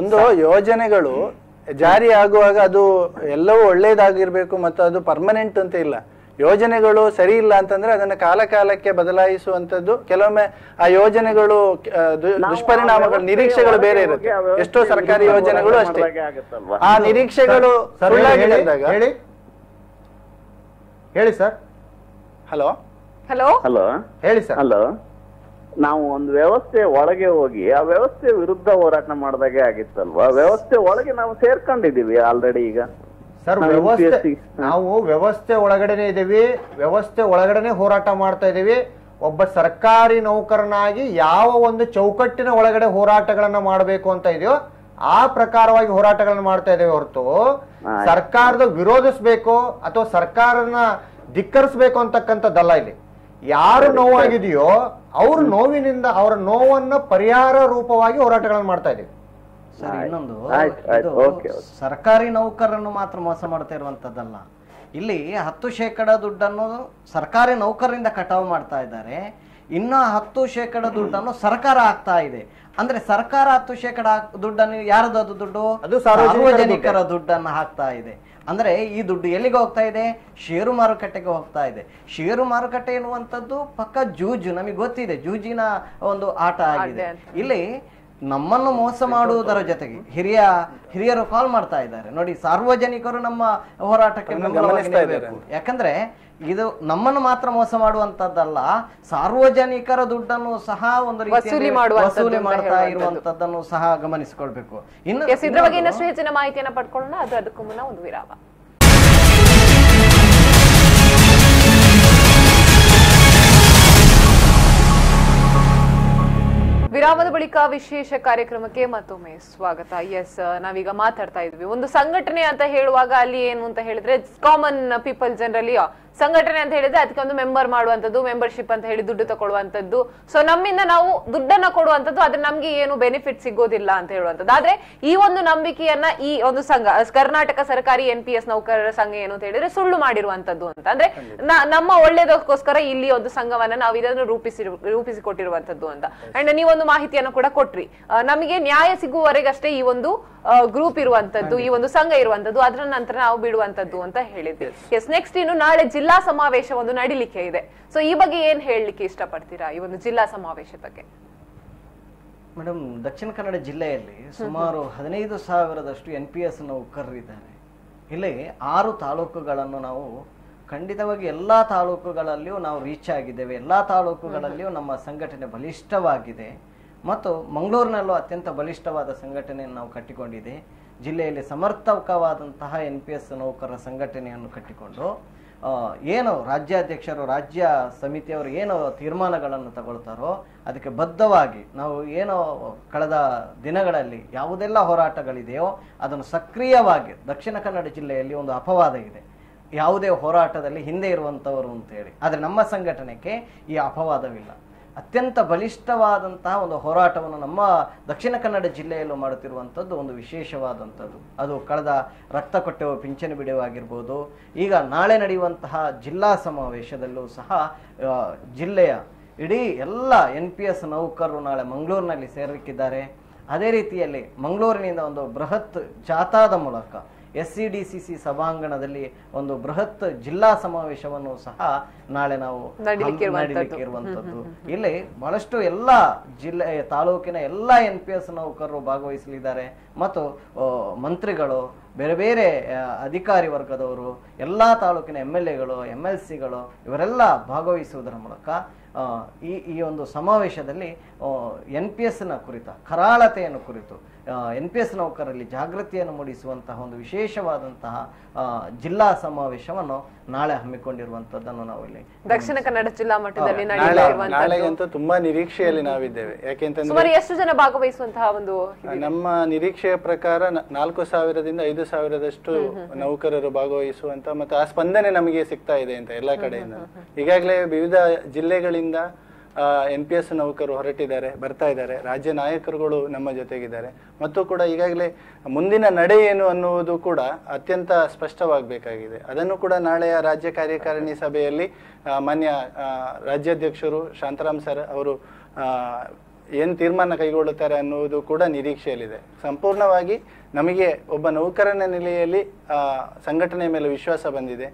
Speaker 6: ಒಂದು ಯೋಜನೆಗಳು ಜಾರಿ ಆಗುವಾಗ ಅದು ಎಲ್ಲವೂ ಒಳ್ಳೇದಾಗಿರ್ಬೇಕು ಮತ್ತು ಅದು ಪರ್ಮನೆಂಟ್ ಅಂತ ಇಲ್ಲ. ಯೋಜನೆಗಳು ಸರಿ ಇಲ್ಲ ಅಂತಂದ್ರೆ ಅದನ್ನ ಕಾಲಕ್ಕೆ ಬದಲಾಯಿಸುವಂತದ್ದು. ಕೆಲವೊಮ್ಮೆ ಆ ಯೋಜನೆಗಳು ದುಷ್ಪರಿಣಾಮಗಳು, ನಿರೀಕ್ಷೆಗಳು ಬೇರೆ ಇರುತ್ತೆ. ಎಷ್ಟೋ ಸರ್ಕಾರಿ ಯೋಜನೆಗಳು ಅಷ್ಟೇ, ಆ ನಿರೀಕ್ಷೆಗಳು ಸುಳ್ಳಾಗಿದ್ದಾಗ.
Speaker 3: ಹೇಳಿ ಸರ್.
Speaker 9: ಹಲೋ
Speaker 3: ಹೇಳಿ ಸರ್.
Speaker 9: ಹಲೋ, ನಾವು ಒಂದು ವ್ಯವಸ್ಥೆ ಒಳಗೆ ಹೋಗಿ ಆ ವ್ಯವಸ್ಥೆ ವಿರುದ್ಧ ಹೋರಾಟ ಮಾಡಿದಾಗೆ ಆಗಿತ್ತಲ್ವಾ. ವ್ಯವಸ್ಥೆ ಒಳಗೆ ನಾವು ಸೇರ್ಕೊಂಡಿದೀವಿ ಆಲ್ರೆಡಿ. ಈಗ
Speaker 3: ಸರ್ ವ್ಯವಸ್ಥೆ, ನಾವು ವ್ಯವಸ್ಥೆ ಒಳಗಡೆನೆ ಇದೀವಿ, ವ್ಯವಸ್ಥೆ ಒಳಗಡೆನೆ ಹೋರಾಟ ಮಾಡ್ತಾ ಇದೀವಿ. ಒಬ್ಬ ಸರ್ಕಾರಿ ನೌಕರನಾಗಿ ಯಾವ ಒಂದು ಚೌಕಟ್ಟಿನ ಒಳಗಡೆ ಹೋರಾಟಗಳನ್ನ ಮಾಡಬೇಕು ಅಂತ ಇದೆಯೋ ಆ ಪ್ರಕಾರವಾಗಿ ಹೋರಾಟಗಳನ್ನ ಮಾಡ್ತಾ ಇದ್ದೇವೆ ಹೊರತು ಸರ್ಕಾರದ ವಿರೋಧಿಸ್ಬೇಕು ಅಥವಾ ಸರ್ಕಾರನ ಧಿಕ್ಕರಿಸ್ಬೇಕು ಅಂತಕ್ಕಂಥದ್ದಲ್ಲ. ಇಲ್ಲಿ ಯಾರು ನೋವಾಗಿದೆಯೋ ಅವ್ರ ನೋವಿನಿಂದ ಅವರ ನೋವನ್ನ ಪರಿಹಾರ ರೂಪವಾಗಿ ಹೋರಾಟಗಳನ್ನ ಮಾಡ್ತಾ ಇದೀವಿ.
Speaker 2: ಸರ್ ಇನ್ನೊಂದು, ಸರ್ಕಾರಿ ನೌಕರನ್ನು ಮಾತ್ರ ಮೋಸ ಮಾಡ್ತಾ ಇರುವಂತದ್ದಲ್ಲ. ಇಲ್ಲಿ 10% ದುಡ್ಡನ್ನು ಸರ್ಕಾರಿ ನೌಕರರಿಂದ ಕಟಾವು ಮಾಡ್ತಾ ಇದ್ದಾರೆ, ಇನ್ನ 10% ದುಡ್ಡನ್ನು ಸರ್ಕಾರ ಹಾಕ್ತಾ ಇದೆ. ಅಂದ್ರೆ ಸರ್ಕಾರ 10% ದುಡ್ಡನ್ನು, ಯಾರದು ದುಡ್ಡು? ಅದು ಸಾರ್ವಜನಿಕರ ದುಡ್ಡನ್ನು ಹಾಕ್ತಾ ಇದೆ. ಅಂದ್ರೆ ಈ ದುಡ್ಡು ಎಲ್ಲಿಗೆ ಹೋಗ್ತಾ ಇದೆ? ಷೇರು ಮಾರುಕಟ್ಟೆಗೆ ಹೋಗ್ತಾ ಇದೆ. ಷೇರು ಮಾರುಕಟ್ಟೆ ಎನ್ನುವಂಥದ್ದು ಪಕ್ಕ ಜೂಜು, ನಮಗೆ ಗೊತ್ತಿದೆ, ಜೂಜಿನ ಒಂದು ಆಟ ಆಗಿದೆ. ಇಲ್ಲಿ ನಮ್ಮನ್ನು ಮೋಸ ಮಾಡುವುದರ ಜೊತೆಗೆ ಹಿರಿಯರು ಕಾಲ್ ಮಾಡ್ತಾ ಇದ್ದಾರೆ ನೋಡಿ, ಸಾರ್ವಜನಿಕರು ನಮ್ಮ ಹೋರಾಟಕ್ಕೆ ಬೆಂಬಲವಾಗಿ. ಯಾಕಂದ್ರೆ ಇದು ನಮ್ಮನ್ನು ಮಾತ್ರ ಮೋಸ ಮಾಡುವಂತದ್ದಲ್ಲ, ಸಾರ್ವಜನಿಕರ ದುಡ್ಡನ್ನು ಸಹ ಒಂದು ರೀತಿ ವಸೂಲಿ ಮಾಡ್ತಾ ಇರುವಂತದ್ದನ್ನು ಸಹ ಗಮನಿಸಿಕೊಳ್ಬೇಕು.
Speaker 1: ಇನ್ನು ಇದ್ರ ಬಗ್ಗೆ ಇನ್ನಷ್ಟು ಹೆಚ್ಚಿನ ಮಾಹಿತಿಯನ್ನು ಪಡ್ಕೊಳ್ಳೋಣ, ಅದಕ್ಕೂ ಮುನ್ನ ಒಂದು ವಿರಾಮ. ವಿರಾಮದ ಬಳಿಕ ವಿಶೇಷ ಕಾರ್ಯಕ್ರಮಕ್ಕೆ ಮತ್ತೊಮ್ಮೆ ಸ್ವಾಗತ. ಎಸ್, ನಾವೀಗ ಮಾತಾಡ್ತಾ ಇದ್ವಿ ಒಂದು ಸಂಘಟನೆ ಅಂತ ಹೇಳುವಾಗ ಅಲ್ಲಿ ಏನು ಅಂತ ಹೇಳಿದ್ರೆ ಕಾಮನ್ ಪೀಪಲ್ ಜನರಲಿ ಸಂಘಟನೆ ಅಂತ ಹೇಳಿದ್ರೆ ಅದಕ್ಕೆ ಒಂದು ಮೆಂಬರ್ ಮಾಡುವಂತದ್ದು, ಮೆಂಬರ್ಶಿಪ್ ಅಂತ ಹೇಳಿ ದುಡ್ಡು ತಗೊಳ್ಳುವಂತದ್ದು. ಸೊ ನಮ್ಮಿಂದ ನಾವು ದುಡ್ಡನ್ನ ಕೊಡುವಂತದ್ದು, ಆದ್ರೆ ನಮ್ಗೆ ಏನು ಬೆನಿಫಿಟ್ ಸಿಗೋದಿಲ್ಲ ಅಂತ ಹೇಳುವಂತದ್ದು. ಆದ್ರೆ ಈ ಒಂದು ನಂಬಿಕೆಯನ್ನ ಈ ಒಂದು ಸಂಘ, ಕರ್ನಾಟಕ ಸರ್ಕಾರಿ NPS ನೌಕರರ ಸಂಘ ಏನು ಅಂತ ಹೇಳಿದ್ರೆ ಸುಳ್ಳು ಮಾಡಿರುವಂತದ್ದು ಅಂತ. ಅಂದ್ರೆ ನಮ್ಮ ಒಳ್ಳೇದಕ್ಕೋಸ್ಕರ ಇಲ್ಲಿ ಒಂದು ಸಂಘವನ್ನ ನಾವು ಇದನ್ನು ರೂಪಿಸಿಕೊಟ್ಟಿರುವಂತದ್ದು ಅಂತ. ಅಂಡ್ ನೀವೊಂದು ಮಾಹಿತಿಯನ್ನು ಕೂಡ ಕೊಟ್ರಿ, ನಮಗೆ ನ್ಯಾಯ ಸಿಗುವವರೆಗಷ್ಟೇ ಈ ಒಂದು ಗ್ರೂಪ್ ಇರುವಂತದ್ದು, ಈ ಒಂದು ಸಂಘ ಇರುವಂತದ್ದು, ಅದರ ನಂತರ ನಾವು ಬಿಡುವಂತದ್ದು ಅಂತ ಹೇಳಿದ್ವಿ. ಎಸ್, ನೆಕ್ಸ್ಟ್ ಇನ್ನು ನಾಳೆ ಜಿಲ್ಲಾ ಸಮಾವೇಶ ಒಂದು ನಡಿಲಿಕ್ಕೆ ಇದೆ. ಸೊ ಈ ಬಗ್ಗೆ ಏನ್ ಹೇಳಲಿಕ್ಕೆ ಇಷ್ಟಪಡ್ತೀರಾ, ಈ ಒಂದು ಜಿಲ್ಲಾ ಸಮಾವೇಶ ಬಗ್ಗೆ?
Speaker 2: ಮೇಡಮ್, ದಕ್ಷಿಣ ಕನ್ನಡ ಜಿಲ್ಲೆಯಲ್ಲಿ ಸುಮಾರು 15,000ದಷ್ಟು NPS ನೌಕರರಿದ್ದಾರೆ. ಇಲ್ಲಿ 6 ತಾಲೂಕುಗಳನ್ನು ನಾವು ಖಂಡಿತವಾಗಿ ಎಲ್ಲ ತಾಲೂಕುಗಳಲ್ಲಿಯೂ ನಾವು ರೀಚ್ ಆಗಿದ್ದೇವೆ. ಎಲ್ಲ ತಾಲೂಕುಗಳಲ್ಲಿಯೂ ನಮ್ಮ ಸಂಘಟನೆ ಬಲಿಷ್ಠವಾಗಿದೆ ಮತ್ತು ಮಂಗಳೂರಿನಲ್ಲೂ ಅತ್ಯಂತ ಬಲಿಷ್ಠವಾದ ಸಂಘಟನೆಯನ್ನು ನಾವು ಕಟ್ಟಿಕೊಂಡಿದೆ. ಜಿಲ್ಲೆಯಲ್ಲಿ ಸಮರ್ಪಕವಾದಂತಹ NPS ನೌಕರರ ಸಂಘಟನೆಯನ್ನು ಕಟ್ಟಿಕೊಂಡು ಏನು ರಾಜ್ಯಾಧ್ಯಕ್ಷರು, ರಾಜ್ಯ ಸಮಿತಿಯವರು ಏನು ತೀರ್ಮಾನಗಳನ್ನು ತಗೊಳ್ತಾರೋ ಅದಕ್ಕೆ ಬದ್ಧವಾಗಿ ನಾವು ಏನು ಕಳೆದ ದಿನಗಳಲ್ಲಿ ಯಾವುದೆಲ್ಲ ಹೋರಾಟಗಳಿದೆಯೋ ಅದನ್ನು ಸಕ್ರಿಯವಾಗಿ, ದಕ್ಷಿಣ ಕನ್ನಡ ಜಿಲ್ಲೆಯಲ್ಲಿ ಒಂದು ಅಪವಾದ ಇದೆ, ಯಾವುದೇ ಹೋರಾಟದಲ್ಲಿ ಹಿಂದೆ ಇರುವಂಥವರು ಅಂತೇಳಿ. ಆದರೆ ನಮ್ಮ ಸಂಘಟನೆಗೆ ಈ ಅಪವಾದವಿಲ್ಲ. ಅತ್ಯಂತ ಬಲಿಷ್ಠವಾದಂತಹ ಒಂದು ಹೋರಾಟವನ್ನು ನಮ್ಮ ದಕ್ಷಿಣ ಕನ್ನಡ ಜಿಲ್ಲೆಯಲ್ಲೂ ಮಾಡುತ್ತಿರುವಂಥದ್ದು ಒಂದು ವಿಶೇಷವಾದಂಥದ್ದು. ಅದು ಕಳೆದ ರಕ್ತ ಕೊಟ್ಟೆವು ಪಿಂಚಣಿ ಬಿಡುವಾಗಿರ್ಬೋದು, ಈಗ ನಾಳೆ ನಡೆಯುವಂತಹ ಜಿಲ್ಲಾ ಸಮಾವೇಶದಲ್ಲೂ ಸಹ ಜಿಲ್ಲೆಯ ಇಡೀ ಎಲ್ಲ NPS ನೌಕರರು ನಾಳೆ ಮಂಗಳೂರಿನಲ್ಲಿ ಸೇರಲಿಕ್ಕಿದ್ದಾರೆ. ಅದೇ ರೀತಿಯಲ್ಲಿ ಮಂಗಳೂರಿನಿಂದ ಒಂದು ಬೃಹತ್ ಜಾಥಾದ ಮೂಲಕ SCDCC ಸಭಾಂಗಣದಲ್ಲಿ ಒಂದು ಬೃಹತ್ ಜಿಲ್ಲಾ ಸಮಾವೇಶವನ್ನು ಸಹ ನಾಳೆ ನಾವು ನಡೀಲಿಕ್ಕಿರುವಂಥದ್ದು. ಇಲ್ಲಿ ಬಹಳಷ್ಟು ಎಲ್ಲ ಜಿಲ್ಲೆ ತಾಲೂಕಿನ ಎಲ್ಲ NPS ನೌಕರರು ಭಾಗವಹಿಸಲಿದ್ದಾರೆ ಮತ್ತು ಮಂತ್ರಿಗಳು, ಬೇರೆ ಬೇರೆ ಅಧಿಕಾರಿ ವರ್ಗದವರು, ಎಲ್ಲ ತಾಲೂಕಿನ MLAಗಳು, MLCಗಳು ಇವರೆಲ್ಲ ಭಾಗವಹಿಸುವುದರ ಮೂಲಕ ಈ ಒಂದು ಸಮಾವೇಶದಲ್ಲಿ NPSನ ಕುರಿತ ಕರಾಳತೆಯನ್ನು ಕುರಿತು NPS ನೌಕರರಲ್ಲಿ ಜಾಗೃತಿಯನ್ನು ಮೂಡಿಸುವಂತಹ ಒಂದು ವಿಶೇಷವಾದಂತಹ ಜಿಲ್ಲಾ ಸಮಾವೇಶವನ್ನು ನಾಳೆ ಹಮ್ಮಿಕೊಂಡಿರುವಂತದ್ದನ್ನು ನಾವು ಇಲ್ಲಿ
Speaker 1: ದಕ್ಷಿಣ ಕನ್ನಡ ಜಿಲ್ಲಾ ಮಟ್ಟದಲ್ಲಿ
Speaker 6: ನಾಳೆಗಂತೂ ತುಂಬಾ ನಿರೀಕ್ಷೆಯಲ್ಲಿ ನಾವಿದ್ದೇವೆ.
Speaker 1: ಯಾಕೆಂತಂದ್ರೆ ಎಷ್ಟು ಜನ ಭಾಗವಹಿಸುವಂತಹ ಒಂದು
Speaker 6: ನಮ್ಮ ನಿರೀಕ್ಷೆಯ ಪ್ರಕಾರ 4,000ದಿಂದ 5,000ದಷ್ಟು ನೌಕರರು ಭಾಗವಹಿಸುವಂತ ಮತ್ತು ಆ ಸ್ಪಂದನೆ ನಮಗೆ ಸಿಗ್ತಾ ಇದೆ ಅಂತ ಎಲ್ಲಾ ಕಡೆಯಿಂದ. ಈಗಾಗಲೇ ವಿವಿಧ ಜಿಲ್ಲೆಗಳಿಂದ NPS ನೌಕರರು ಹೊರಟಿದ್ದಾರೆ, ಬರ್ತಾ ಇದ್ದಾರೆ. ರಾಜ್ಯ ನಾಯಕರುಗಳು ನಮ್ಮ ಜೊತೆಗಿದ್ದಾರೆ ಮತ್ತು ಕೂಡ ಈಗಾಗಲೇ ಮುಂದಿನ ನಡೆ ಏನು ಅನ್ನುವುದು ಕೂಡ ಅತ್ಯಂತ ಸ್ಪಷ್ಟವಾಗಬೇಕಾಗಿದೆ. ಅದನ್ನು ಕೂಡ ನಾಳೆಯ ರಾಜ್ಯ ಕಾರ್ಯಕಾರಿಣಿ ಸಭೆಯಲ್ಲಿ ಮಾನ್ಯ ರಾಜ್ಯಾಧ್ಯಕ್ಷರು ಶಾಂತರಾಮ್ ಸರ್ ಅವರು ಏನು ತೀರ್ಮಾನ ಕೈಗೊಳ್ಳುತ್ತಾರೆ ಅನ್ನುವುದು ಕೂಡ ನಿರೀಕ್ಷೆಯಲ್ಲಿದೆ. ಸಂಪೂರ್ಣವಾಗಿ ನಮಗೆ ಒಬ್ಬ ನೌಕರನ ನೆಲೆಯಲ್ಲಿ ಸಂಘಟನೆಯ ಮೇಲೆ ವಿಶ್ವಾಸ ಬಂದಿದೆ.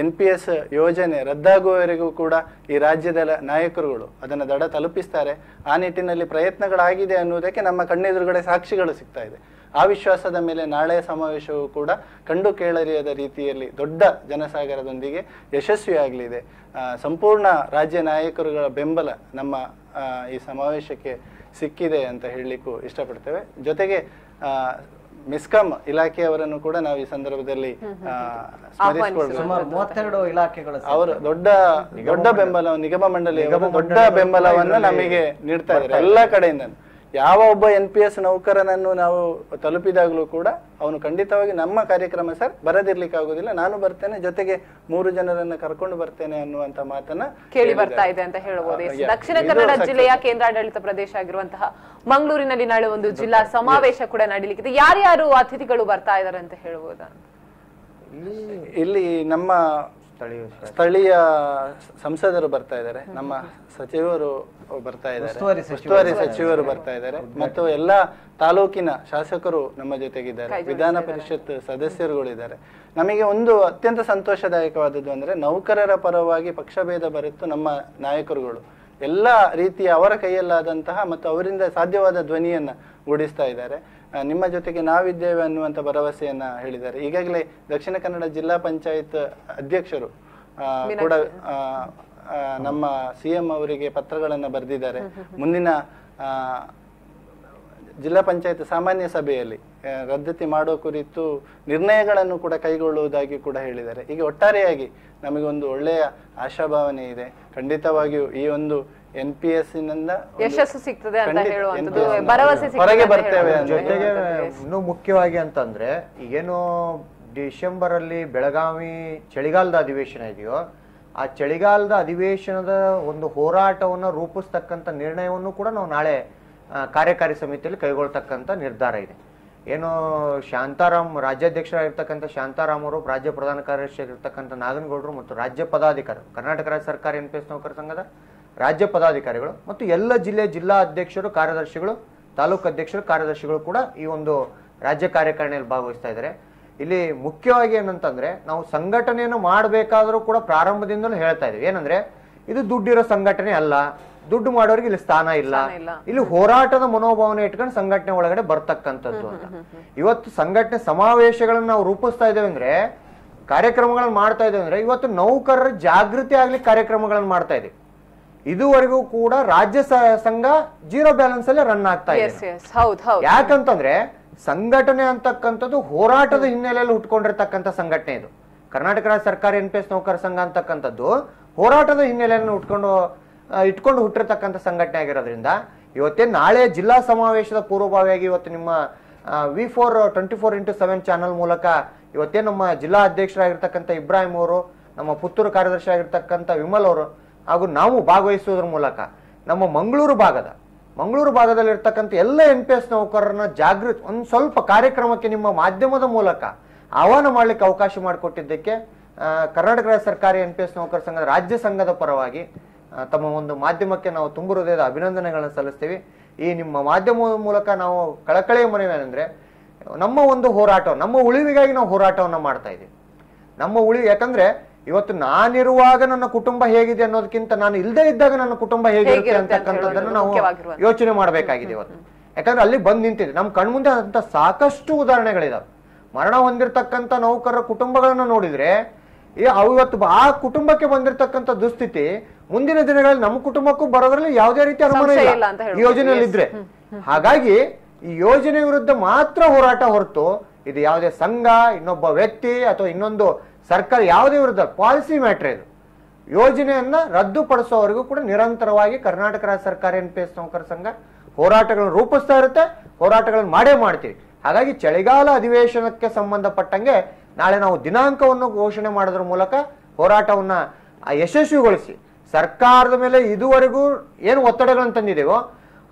Speaker 6: NPS ಯೋಜನೆ ರದ್ದಾಗುವವರೆಗೂ ಕೂಡ ಈ ರಾಜ್ಯದ ನಾಯಕರುಗಳು ಅದನ್ನು ದಡ ತಲುಪಿಸ್ತಾರೆ. ಆ ನಿಟ್ಟಿನಲ್ಲಿ ಪ್ರಯತ್ನಗಳಾಗಿದೆ ಅನ್ನುವುದಕ್ಕೆ ನಮ್ಮ ಕಣ್ಣೆದುರುಗಡೆ ಸಾಕ್ಷಿಗಳು ಸಿಗ್ತಾ ಇದೆ. ಆ ವಿಶ್ವಾಸದ ಮೇಲೆ ನಾಳೆಯ ಸಮಾವೇಶವು ಕೂಡ ಕಂಡು ಕೇಳರಿಯದ ರೀತಿಯಲ್ಲಿ ದೊಡ್ಡ ಜನಸಾಗರದೊಂದಿಗೆ ಯಶಸ್ವಿಯಾಗಲಿದೆ. ಸಂಪೂರ್ಣ ರಾಜ್ಯ ನಾಯಕರುಗಳ ಬೆಂಬಲ ನಮ್ಮ ಈ ಸಮಾವೇಶಕ್ಕೆ ಸಿಕ್ಕಿದೆ ಅಂತ ಹೇಳಲಿಕ್ಕೂ ಇಷ್ಟಪಡ್ತೇವೆ. ಜೊತೆಗೆ ಮಿಸ್ಕಾಂ ಇಲಾಖೆಯವರನ್ನು ಕೂಡ ನಾವು ಈ ಸಂದರ್ಭದಲ್ಲಿ ಅವರು ದೊಡ್ಡ ಬೆಂಬಲ, ನಿಗಮ ಮಂಡಳಿಯವರು ದೊಡ್ಡ ಬೆಂಬಲವನ್ನು ನಮಗೆ ನೀಡ್ತಾ ಇದ್ದಾರೆ ಎಲ್ಲ ಕಡೆಯಿಂದ. ಯಾವ ಒಬ್ಬ NPS ನೌಕರನನ್ನು ನಾವು ತಲುಪಿದಾಗಲೂ ಕೂಡ ಅವನು ಖಂಡಿತವಾಗಿ ನಮ್ಮ ಕಾರ್ಯಕ್ರಮ ಸರ್ ಬರದಿರ್ಲಿಕ್ಕೆ ಆಗುದಿಲ್ಲ, ನಾನು ಬರ್ತೇನೆ, ಜೊತೆಗೆ 3 ಜನರನ್ನ ಕರ್ಕೊಂಡು ಬರ್ತೇನೆ ಅನ್ನುವಂತ ಮಾತನ್ನ
Speaker 1: ಕೇಳಿ ಬರ್ತಾ ಇದೆ ಅಂತ ಹೇಳಬಹುದು. ದಕ್ಷಿಣ ಕನ್ನಡ ಜಿಲ್ಲೆಯ ಕೇಂದ್ರಾಡಳಿತ ಪ್ರದೇಶ ಆಗಿರುವಂತಹ ಮಂಗಳೂರಿನಲ್ಲಿ ನಾಳೆ ಒಂದು ಜಿಲ್ಲಾ ಸಮಾವೇಶ ಕೂಡ ನಡೀಲಿಕ್ಕಿದೆ. ಯಾರ್ಯಾರು ಅತಿಥಿಗಳು ಬರ್ತಾ ಇದ್ದಾರೆ ಅಂತ ಹೇಳ್ಬೋದಾ?
Speaker 6: ಇಲ್ಲಿ ನಮ್ಮ ಸ್ಥಳೀಯ ಸಂಸದರು ಬರ್ತಾ ಇದ್ದಾರೆ, ನಮ್ಮ ಸಚಿವರು ಬರ್ತಾ ಇದ್ದಾರೆ, ಉಸ್ತುವಾರಿ ಸಚಿವರು ಬರ್ತಾ ಇದ್ದಾರೆ ಮತ್ತು ಎಲ್ಲಾ ತಾಲೂಕಿನ ಶಾಸಕರು ನಮ್ಮ ಜೊತೆಗಿದ್ದಾರೆ, ವಿಧಾನ ಪರಿಷತ್ ಸದಸ್ಯರುಗಳಿದ್ದಾರೆ. ನಮಗೆ ಒಂದು ಅತ್ಯಂತ ಸಂತೋಷದಾಯಕವಾದದ್ದು ಅಂದ್ರೆ ನೌಕರರ ಪರವಾಗಿ ಪಕ್ಷಭೇದ ಬರೆತು ನಮ್ಮ ನಾಯಕರುಗಳು ಎಲ್ಲ ರೀತಿಯ ಅವರ ಕೈಯಲ್ಲಾದಂತಹ ಮತ್ತು ಅವರಿಂದ ಸಾಧ್ಯವಾದ ಧ್ವನಿಯನ್ನ ಓಡಿಸ್ತಾ ಇದ್ದಾರೆ. ನಿಮ್ಮ ಜೊತೆಗೆ ನಾವಿದ್ದೇವೆ ಅನ್ನುವಂತ ಭರವಸೆಯನ್ನ ಹೇಳಿದ್ದಾರೆ. ಈಗಾಗಲೇ ದಕ್ಷಿಣ ಕನ್ನಡ ಜಿಲ್ಲಾ ಪಂಚಾಯತ್ ಅಧ್ಯಕ್ಷರು ಕೂಡ ನಮ್ಮ CM ಅವರಿಗೆ ಪತ್ರಗಳನ್ನ ಬರೆದಿದ್ದಾರೆ. ಮುಂದಿನ ಜಿಲ್ಲಾ ಪಂಚಾಯತ್ ಸಾಮಾನ್ಯ ಸಭೆಯಲ್ಲಿ ರದ್ದತಿ ಮಾಡೋ ಕುರಿತು ನಿರ್ಣಯಗಳನ್ನು ಕೂಡ ಕೈಗೊಳ್ಳುವುದಾಗಿ ಕೂಡ ಹೇಳಿದ್ದಾರೆ. ಈಗ ಒಟ್ಟಾರೆಯಾಗಿ ನಮಗೊಂದು ಒಳ್ಳೆಯ ಆಶಾಭಾವನೆ ಇದೆ. ಖಂಡಿತವಾಗಿಯೂ ಈ ಒಂದು NPS ನಿಂದ
Speaker 1: ಯಶಸ್ಸು ಸಿಗ್ತದೆ ಅಂತ ಹೇಳುವಂತದ್ದು ಭರವಸೆ
Speaker 6: ಹೊರಗೆ ಬರ್ತೇವೆ.
Speaker 3: ಜೊತೆಗೆ ಇನ್ನೂ ಮುಖ್ಯವಾಗಿ ಅಂತಂದ್ರೆ ಈಗೇನು ಡಿಸೆಂಬರ್ ಅಲ್ಲಿ ಬೆಳಗಾವಿ ಚಳಿಗಾಲದ ಅಧಿವೇಶನ ಇದೆಯೋ ಆ ಚಳಿಗಾಲದ ಅಧಿವೇಶನದ ಒಂದು ಹೋರಾಟವನ್ನು ರೂಪಿಸ್ತಕ್ಕಂಥ ನಿರ್ಣಯವನ್ನು ಕೂಡ ನಾವು ನಾಳೆ ಕಾರ್ಯಕಾರಿ ಸಮಿತಿಯಲ್ಲಿ ಕೈಗೊಳ್ತಕ್ಕಂಥ ನಿರ್ಧಾರ ಇದೆ. ಏನು ಶಾಂತಾರಾಮ್ ರಾಜ್ಯಾಧ್ಯಕ್ಷರಾಗಿರ್ತಕ್ಕಂಥ ಶಾಂತಾರಾಮ್ ಅವರು, ರಾಜ್ಯ ಪ್ರಧಾನ ಕಾರ್ಯದರ್ಶಿ ಆಗಿರ್ತಕ್ಕಂಥ ನಾಗನಗೌಡರು ಮತ್ತು ರಾಜ್ಯ ಪದಾಧಿಕಾರಿ ಕರ್ನಾಟಕ ರಾಜ್ಯ ಸರ್ಕಾರಿ NPS ನೌಕರ ಸಂಘದ ರಾಜ್ಯ ಪದಾಧಿಕಾರಿಗಳು ಮತ್ತು ಎಲ್ಲ ಜಿಲ್ಲಾ ಅಧ್ಯಕ್ಷರು, ಕಾರ್ಯದರ್ಶಿಗಳು, ತಾಲೂಕು ಅಧ್ಯಕ್ಷರು, ಕಾರ್ಯದರ್ಶಿಗಳು ಕೂಡ ಈ ಒಂದು ರಾಜ್ಯ ಕಾರ್ಯಕಾರಿಣಿಯಲ್ಲಿ ಭಾಗವಹಿಸ್ತಾ ಇದ್ದಾರೆ. ಇಲ್ಲಿ ಮುಖ್ಯವಾಗಿ ಏನಂತಂದ್ರೆ ನಾವು ಸಂಘಟನೆಯನ್ನು ಮಾಡಬೇಕಾದ್ರೂ ಕೂಡ ಪ್ರಾರಂಭದಿಂದಲೂ ಹೇಳ್ತಾ ಇದೀವಿ. ಏನಂದ್ರೆ ಇದು ದುಡ್ಡಿರೋ ಸಂಘಟನೆ ಅಲ್ಲ, ದುಡ್ಡು ಮಾಡೋರಿಗೆ ಇಲ್ಲಿ ಸ್ಥಾನ ಇಲ್ಲ. ಇಲ್ಲಿ ಹೋರಾಟದ ಮನೋಭಾವನೆ ಇಟ್ಕೊಂಡು ಸಂಘಟನೆ ಒಳಗಡೆ ಬರ್ತಕ್ಕಂಥದ್ದು ಅಂತ. ಇವತ್ತು ಸಂಘಟನೆ ಸಮಾವೇಶಗಳನ್ನ ನಾವು ರೂಪಿಸ್ತಾ ಇದ್ದೇವೆ ಅಂದ್ರೆ, ಕಾರ್ಯಕ್ರಮಗಳನ್ನ ಮಾಡ್ತಾ ಇದ್ದೇವೆ ಅಂದ್ರೆ, ಇವತ್ತು ನೌಕರರ ಜಾಗೃತಿ ಆಗ್ಲಿಕ್ಕೆ ಕಾರ್ಯಕ್ರಮಗಳನ್ನ ಮಾಡ್ತಾ ಇದ್ದೀವಿ. ಇದುವರೆಗೂ ಕೂಡ ರಾಜ್ಯ ಸಂಘ ಜೀರೋ ಬ್ಯಾಲೆನ್ಸ್ ಅಲ್ಲಿ ರನ್ ಆಗ್ತಾ ಇದೆ. ಯಾಕಂತಂದ್ರೆ ಸಂಘಟನೆ ಅಂತಕ್ಕಂಥದ್ದು ಹೋರಾಟದ ಹಿನ್ನೆಲೆಯಲ್ಲಿ ಹುಟ್ಕೊಂಡಿರ್ತಕ್ಕಂಥ ಸಂಘಟನೆ. ಇದು ಕರ್ನಾಟಕ ರಾಜ್ಯ ಸರ್ಕಾರಿ NPS ನೌಕರ ಸಂಘ ಅಂತಕ್ಕಂಥದ್ದು ಹೋರಾಟದ ಹಿನ್ನೆಲೆಯನ್ನು ಇಟ್ಕೊಂಡು ಹುಟ್ಟಿರ್ತಕ್ಕಂಥ ಸಂಘಟನೆ ಆಗಿರೋದ್ರಿಂದ ಇವತ್ತೇನು ನಾಳೆ ಜಿಲ್ಲಾ ಸಮಾವೇಶದ ಪೂರ್ವಭಾವಿಯಾಗಿ ಇವತ್ತು ನಿಮ್ಮ V4 24x7 ಚಾನಲ್ ಮೂಲಕ ಇವತ್ತೇ ನಮ್ಮ ಜಿಲ್ಲಾ ಅಧ್ಯಕ್ಷರಾಗಿರ್ತಕ್ಕಂಥ ಇಬ್ರಾಹಿಂ ಅವರು, ನಮ್ಮ ಪುತ್ತೂರು ಕಾರ್ಯದರ್ಶಿ ಆಗಿರ್ತಕ್ಕಂಥ ವಿಮಲ್ ಅವರು ಹಾಗೂ ನಾವು ಭಾಗವಹಿಸುವುದರ ಮೂಲಕ ನಮ್ಮ ಮಂಗಳೂರು ಭಾಗದಲ್ಲಿ ಇರ್ತಕ್ಕಂಥ ಎಲ್ಲ NPS ನೌಕರರನ್ನ ಜಾಗೃತಿ ಒಂದು ಸ್ವಲ್ಪ ಕಾರ್ಯಕ್ರಮಕ್ಕೆ ನಿಮ್ಮ ಮಾಧ್ಯಮದ ಮೂಲಕ ಆಹ್ವಾನ ಮಾಡ್ಲಿಕ್ಕೆ ಅವಕಾಶ ಮಾಡಿಕೊಟ್ಟಿದ್ದಕ್ಕೆ ಕರ್ನಾಟಕ ರಾಜ್ಯ ಸರ್ಕಾರಿ NPS ನೌಕರ ಸಂಘದ ರಾಜ್ಯ ಸಂಘದ ಪರವಾಗಿ ತಮ್ಮ ಒಂದು ಮಾಧ್ಯಮಕ್ಕೆ ನಾವು ತುಂಬ ಹೃದಯದ ಅಭಿನಂದನೆಗಳನ್ನು ಸಲ್ಲಿಸ್ತೀವಿ. ಈ ನಿಮ್ಮ ಮಾಧ್ಯಮದ ಮೂಲಕ ನಾವು ಕಳಕಳಿಯ ಮನವಿ ಏನಂದ್ರೆ, ನಮ್ಮ ಒಂದು ಹೋರಾಟ, ನಮ್ಮ ಉಳಿವಿಗಾಗಿ ನಾವು ಹೋರಾಟವನ್ನ ಮಾಡ್ತಾ ಇದ್ದೀವಿ. ನಮ್ಮ ಉಳಿವು, ಯಾಕಂದ್ರೆ ಇವತ್ತು ನಾನಿರುವಾಗ ನನ್ನ ಕುಟುಂಬ ಹೇಗಿದೆ ಅನ್ನೋದಕ್ಕಿಂತ ನಾನು ಇಲ್ಲದೆ ಇದ್ದಾಗ ನನ್ನ ಕುಟುಂಬ ಹೇಗಿರುತ್ತೆ ಅಂತಕ್ಕಂಥದ್ದನ್ನು ನಾವು ಯೋಚನೆ ಮಾಡಬೇಕಾಗಿದೆ ಇವತ್ತು. ಯಾಕಂದ್ರೆ ಅಲ್ಲಿ ಬಂದ್ ನಿಂತಿದೆ ನಮ್ಮ ಕಣ್ಮುಂದೆ ಅಂತ ಸಾಕಷ್ಟು ಉದಾಹರಣೆಗಳಿದಾವೆ. ಮರಣ ಹೊಂದಿರತಕ್ಕಂಥ ನೌಕರರ ಕುಟುಂಬಗಳನ್ನ ನೋಡಿದ್ರೆ ಅವು ಇವತ್ತು ಆ ಕುಟುಂಬಕ್ಕೆ ಬಂದಿರತಕ್ಕಂಥ ದುಸ್ಥಿತಿ ಮುಂದಿನ ದಿನಗಳಲ್ಲಿ ನಮ್ಮ ಕುಟುಂಬಕ್ಕೂ ಬರೋದ್ರಲ್ಲಿ ಯಾವುದೇ ರೀತಿ ಅನುಮಾನ ಇಲ್ಲ ಈ ಯೋಜನೆಯಲ್ಲಿ ಇದ್ರೆ. ಹಾಗಾಗಿ ಈ ಯೋಜನೆ ವಿರುದ್ಧ ಮಾತ್ರ ಹೋರಾಟ ಹೊರತು ಇದು ಯಾವುದೇ ಸಂಘ, ಇನ್ನೊಬ್ಬ ವ್ಯಕ್ತಿ ಅಥವಾ ಇನ್ನೊಂದು ಸರ್ಕಾರ ಯಾವುದೇ ವಿರುದ್ಧ ಪಾಲಿಸಿ ಮ್ಯಾಟ್ರ್. ಇದು ಯೋಜನೆಯನ್ನ ರದ್ದುಪಡಿಸೋವರೆಗೂ ಕೂಡ ನಿರಂತರವಾಗಿ ಕರ್ನಾಟಕ ರಾಜ್ಯ ಸರ್ಕಾರಿ NPS ನೌಕರ ಸಂಘ ಹೋರಾಟಗಳನ್ನು ರೂಪಿಸ್ತಾ ಇರುತ್ತೆ, ಹೋರಾಟಗಳನ್ನು ಮಾಡೇ ಮಾಡ್ತೀವಿ. ಹಾಗಾಗಿ ಚಳಿಗಾಲ ಅಧಿವೇಶನಕ್ಕೆ ಸಂಬಂಧಪಟ್ಟಂಗೆ ನಾಳೆ ನಾವು ದಿನಾಂಕವನ್ನು ಘೋಷಣೆ ಮಾಡೋದ್ರ ಮೂಲಕ ಹೋರಾಟವನ್ನ ಯಶಸ್ವಿಗೊಳಿಸಿ ಸರ್ಕಾರದ ಮೇಲೆ ಇದುವರೆಗೂ ಏನು ಒತ್ತಡಗಳನ್ನು ತಂದಿದ್ದೇವೋ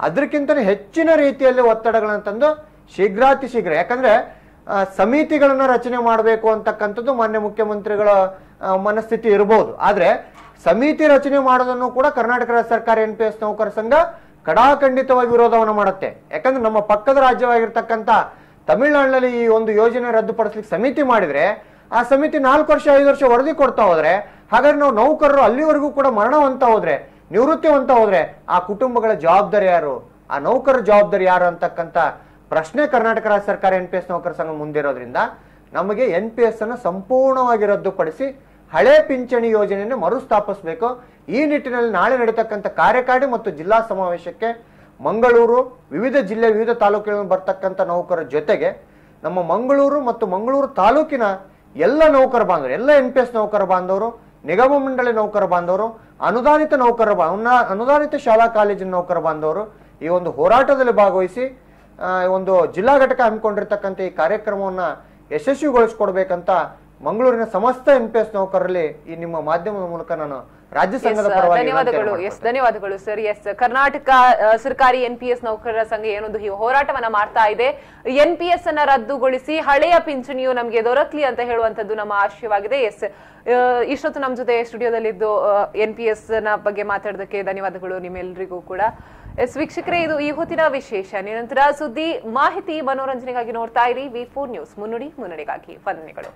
Speaker 3: ಅದಕ್ಕಿಂತ ಹೆಚ್ಚಿನ ರೀತಿಯಲ್ಲಿ ಒತ್ತಡಗಳನ್ನು ತಂದು ಶೀಘ್ರಾತಿ ಶೀಘ್ರ, ಯಾಕಂದ್ರೆ ಸಮಿತಿಗಳನ್ನ ರಚನೆ ಮಾಡಬೇಕು ಅಂತಕ್ಕಂಥದ್ದು ಮಾನ್ಯ ಮುಖ್ಯಮಂತ್ರಿಗಳ ಮನಸ್ಥಿತಿ ಇರಬಹುದು. ಆದ್ರೆ ಸಮಿತಿ ರಚನೆ ಮಾಡೋದನ್ನು ಕೂಡ ಕರ್ನಾಟಕ ರಾಜ್ಯ ಸರ್ಕಾರಿ NPS ನೌಕರ ಸಂಘ ಕಡಾಖಂಡಿತವಾಗಿ ವಿರೋಧವನ್ನು ಮಾಡುತ್ತೆ. ಯಾಕಂದ್ರೆ ನಮ್ಮ ಪಕ್ಕದ ರಾಜ್ಯವಾಗಿರ್ತಕ್ಕಂಥ ತಮಿಳುನಾಡಿನಲ್ಲಿ ಈ ಒಂದು ಯೋಜನೆ ರದ್ದುಪಡಿಸ್ಲಿಕ್ಕೆ ಸಮಿತಿ ಮಾಡಿದ್ರೆ ಆ ಸಮಿತಿ 4 ವರ್ಷ 5 ವರ್ಷ ವರದಿ ಕೊಡ್ತಾ ಹೋದ್ರೆ, ಹಾಗಾದ್ರೆ ನಾವು ನೌಕರರು ಅಲ್ಲಿವರೆಗೂ ಕೂಡ ಮರಣವಂತ ಹೋದ್ರೆ, ನಿವೃತ್ತಿವಂತ ಹೋದ್ರೆ ಆ ಕುಟುಂಬಗಳ ಜವಾಬ್ದಾರಿ ಯಾರು, ಆ ನೌಕರ ಜವಾಬ್ದಾರಿ ಯಾರು ಅಂತಕ್ಕಂಥ ಪ್ರಶ್ನೆ ಕರ್ನಾಟಕ ರಾಜ್ಯ ಸರ್ಕಾರಿ NPS ನೌಕರ ಸಂಘ ಮುಂದಿರೋದ್ರಿಂದ ನಮಗೆ NPS ಅನ್ನು ಸಂಪೂರ್ಣವಾಗಿ ರದ್ದುಪಡಿಸಿ ಹಳೆ ಪಿಂಚಣಿ ಯೋಜನೆಯನ್ನು ಮರುಸ್ಥಾಪಿಸಬೇಕು. ಈ ನಿಟ್ಟಿನಲ್ಲಿ ನಾಳೆ ನಡೀತಕ್ಕಂಥ ಕಾರ್ಯಕಾರಿ ಮತ್ತು ಜಿಲ್ಲಾ ಸಮಾವೇಶಕ್ಕೆ ಮಂಗಳೂರು, ವಿವಿಧ ಜಿಲ್ಲೆ, ವಿವಿಧ ತಾಲೂಕುಗಳಿಂದ ಬರ್ತಕ್ಕಂಥ ನೌಕರರ ಜೊತೆಗೆ ನಮ್ಮ ಮಂಗಳೂರು ಮತ್ತು ಮಂಗಳೂರು ತಾಲೂಕಿನ ಎಲ್ಲ ನೌಕರ ಬಾಂಧವರು, ಎಲ್ಲ NPS ನೌಕರ ಬಾಂಧವರು, ನಿಗಮ ಮಂಡಳಿ ನೌಕರ ಬಾಂಧವರು, ಅನುದಾನಿತ ಶಾಲಾ ಕಾಲೇಜಿನ ನೌಕರ ಬಾಂಧವರು ಈ ಒಂದು ಹೋರಾಟದಲ್ಲಿ ಭಾಗವಹಿಸಿ ಒಂದು ಜಿಲ್ಲಾ ಘಟಕ ಹಮ್ಮಿಕೊಂಡಿರ್ತಕ್ಕಂಥ ಈ ಕಾರ್ಯಕ್ರಮವನ್ನ ಯಶಸ್ವಿಗೊಳಿಸಿಕೊಡ್ಬೇಕಂತ ಮಂಗಳೂರಿನ ಸಮಸ್ತ NPS ನೌಕರರಲ್ಲಿ ಈ ನಿಮ್ಮ ಮಾಧ್ಯಮದ ಮೂಲಕ ನಾನು ರಾಜ್ಯ ಸಂಘದ ಪರವಾಗಿ
Speaker 1: ಧನ್ಯವಾದಗಳು ಸರ್. ಕರ್ನಾಟಕ ಸರ್ಕಾರಿ NPS ನೌಕರರ ಸಂಘ ಏನೊಂದು ಹೋರಾಟವನ್ನ ಮಾಡ್ತಾ ಇದೆ. NPS ಅನ್ನ ರದ್ದುಗೊಳಿಸಿ ಹಳೆಯ ಪಿಂಚಣಿಯು ನಮ್ಗೆ ದೊರಕಲಿ ಅಂತ ಹೇಳುವಂತದ್ದು ನಮ್ಮ ಆಶಯವಾಗಿದೆ. ಇಷ್ಟೊತ್ತು ನಮ್ಮ ಜೊತೆ ಸ್ಟುಡಿಯೋದಲ್ಲಿದ್ದು NPS ನ ಬಗ್ಗೆ ಮಾತಾಡೋದಕ್ಕೆ ಧನ್ಯವಾದಗಳು ನಿಮ್ಮೆಲ್ಲರಿಗೂ ಕೂಡ. ವೀಕ್ಷಕರೇ, ಇದು ಈ ಹೊತ್ತಿನ ವಿಶೇಷ. ನಿರಂತರ ಸುದ್ದಿ, ಮಾಹಿತಿ, ಮನೋರಂಜನೆಗಾಗಿ ನೋಡ್ತಾ ಇರಿ V4 ನ್ಯೂಸ್. ಮುನ್ನುಡಿಗಾಗಿ ವಂದನೆಗಳು.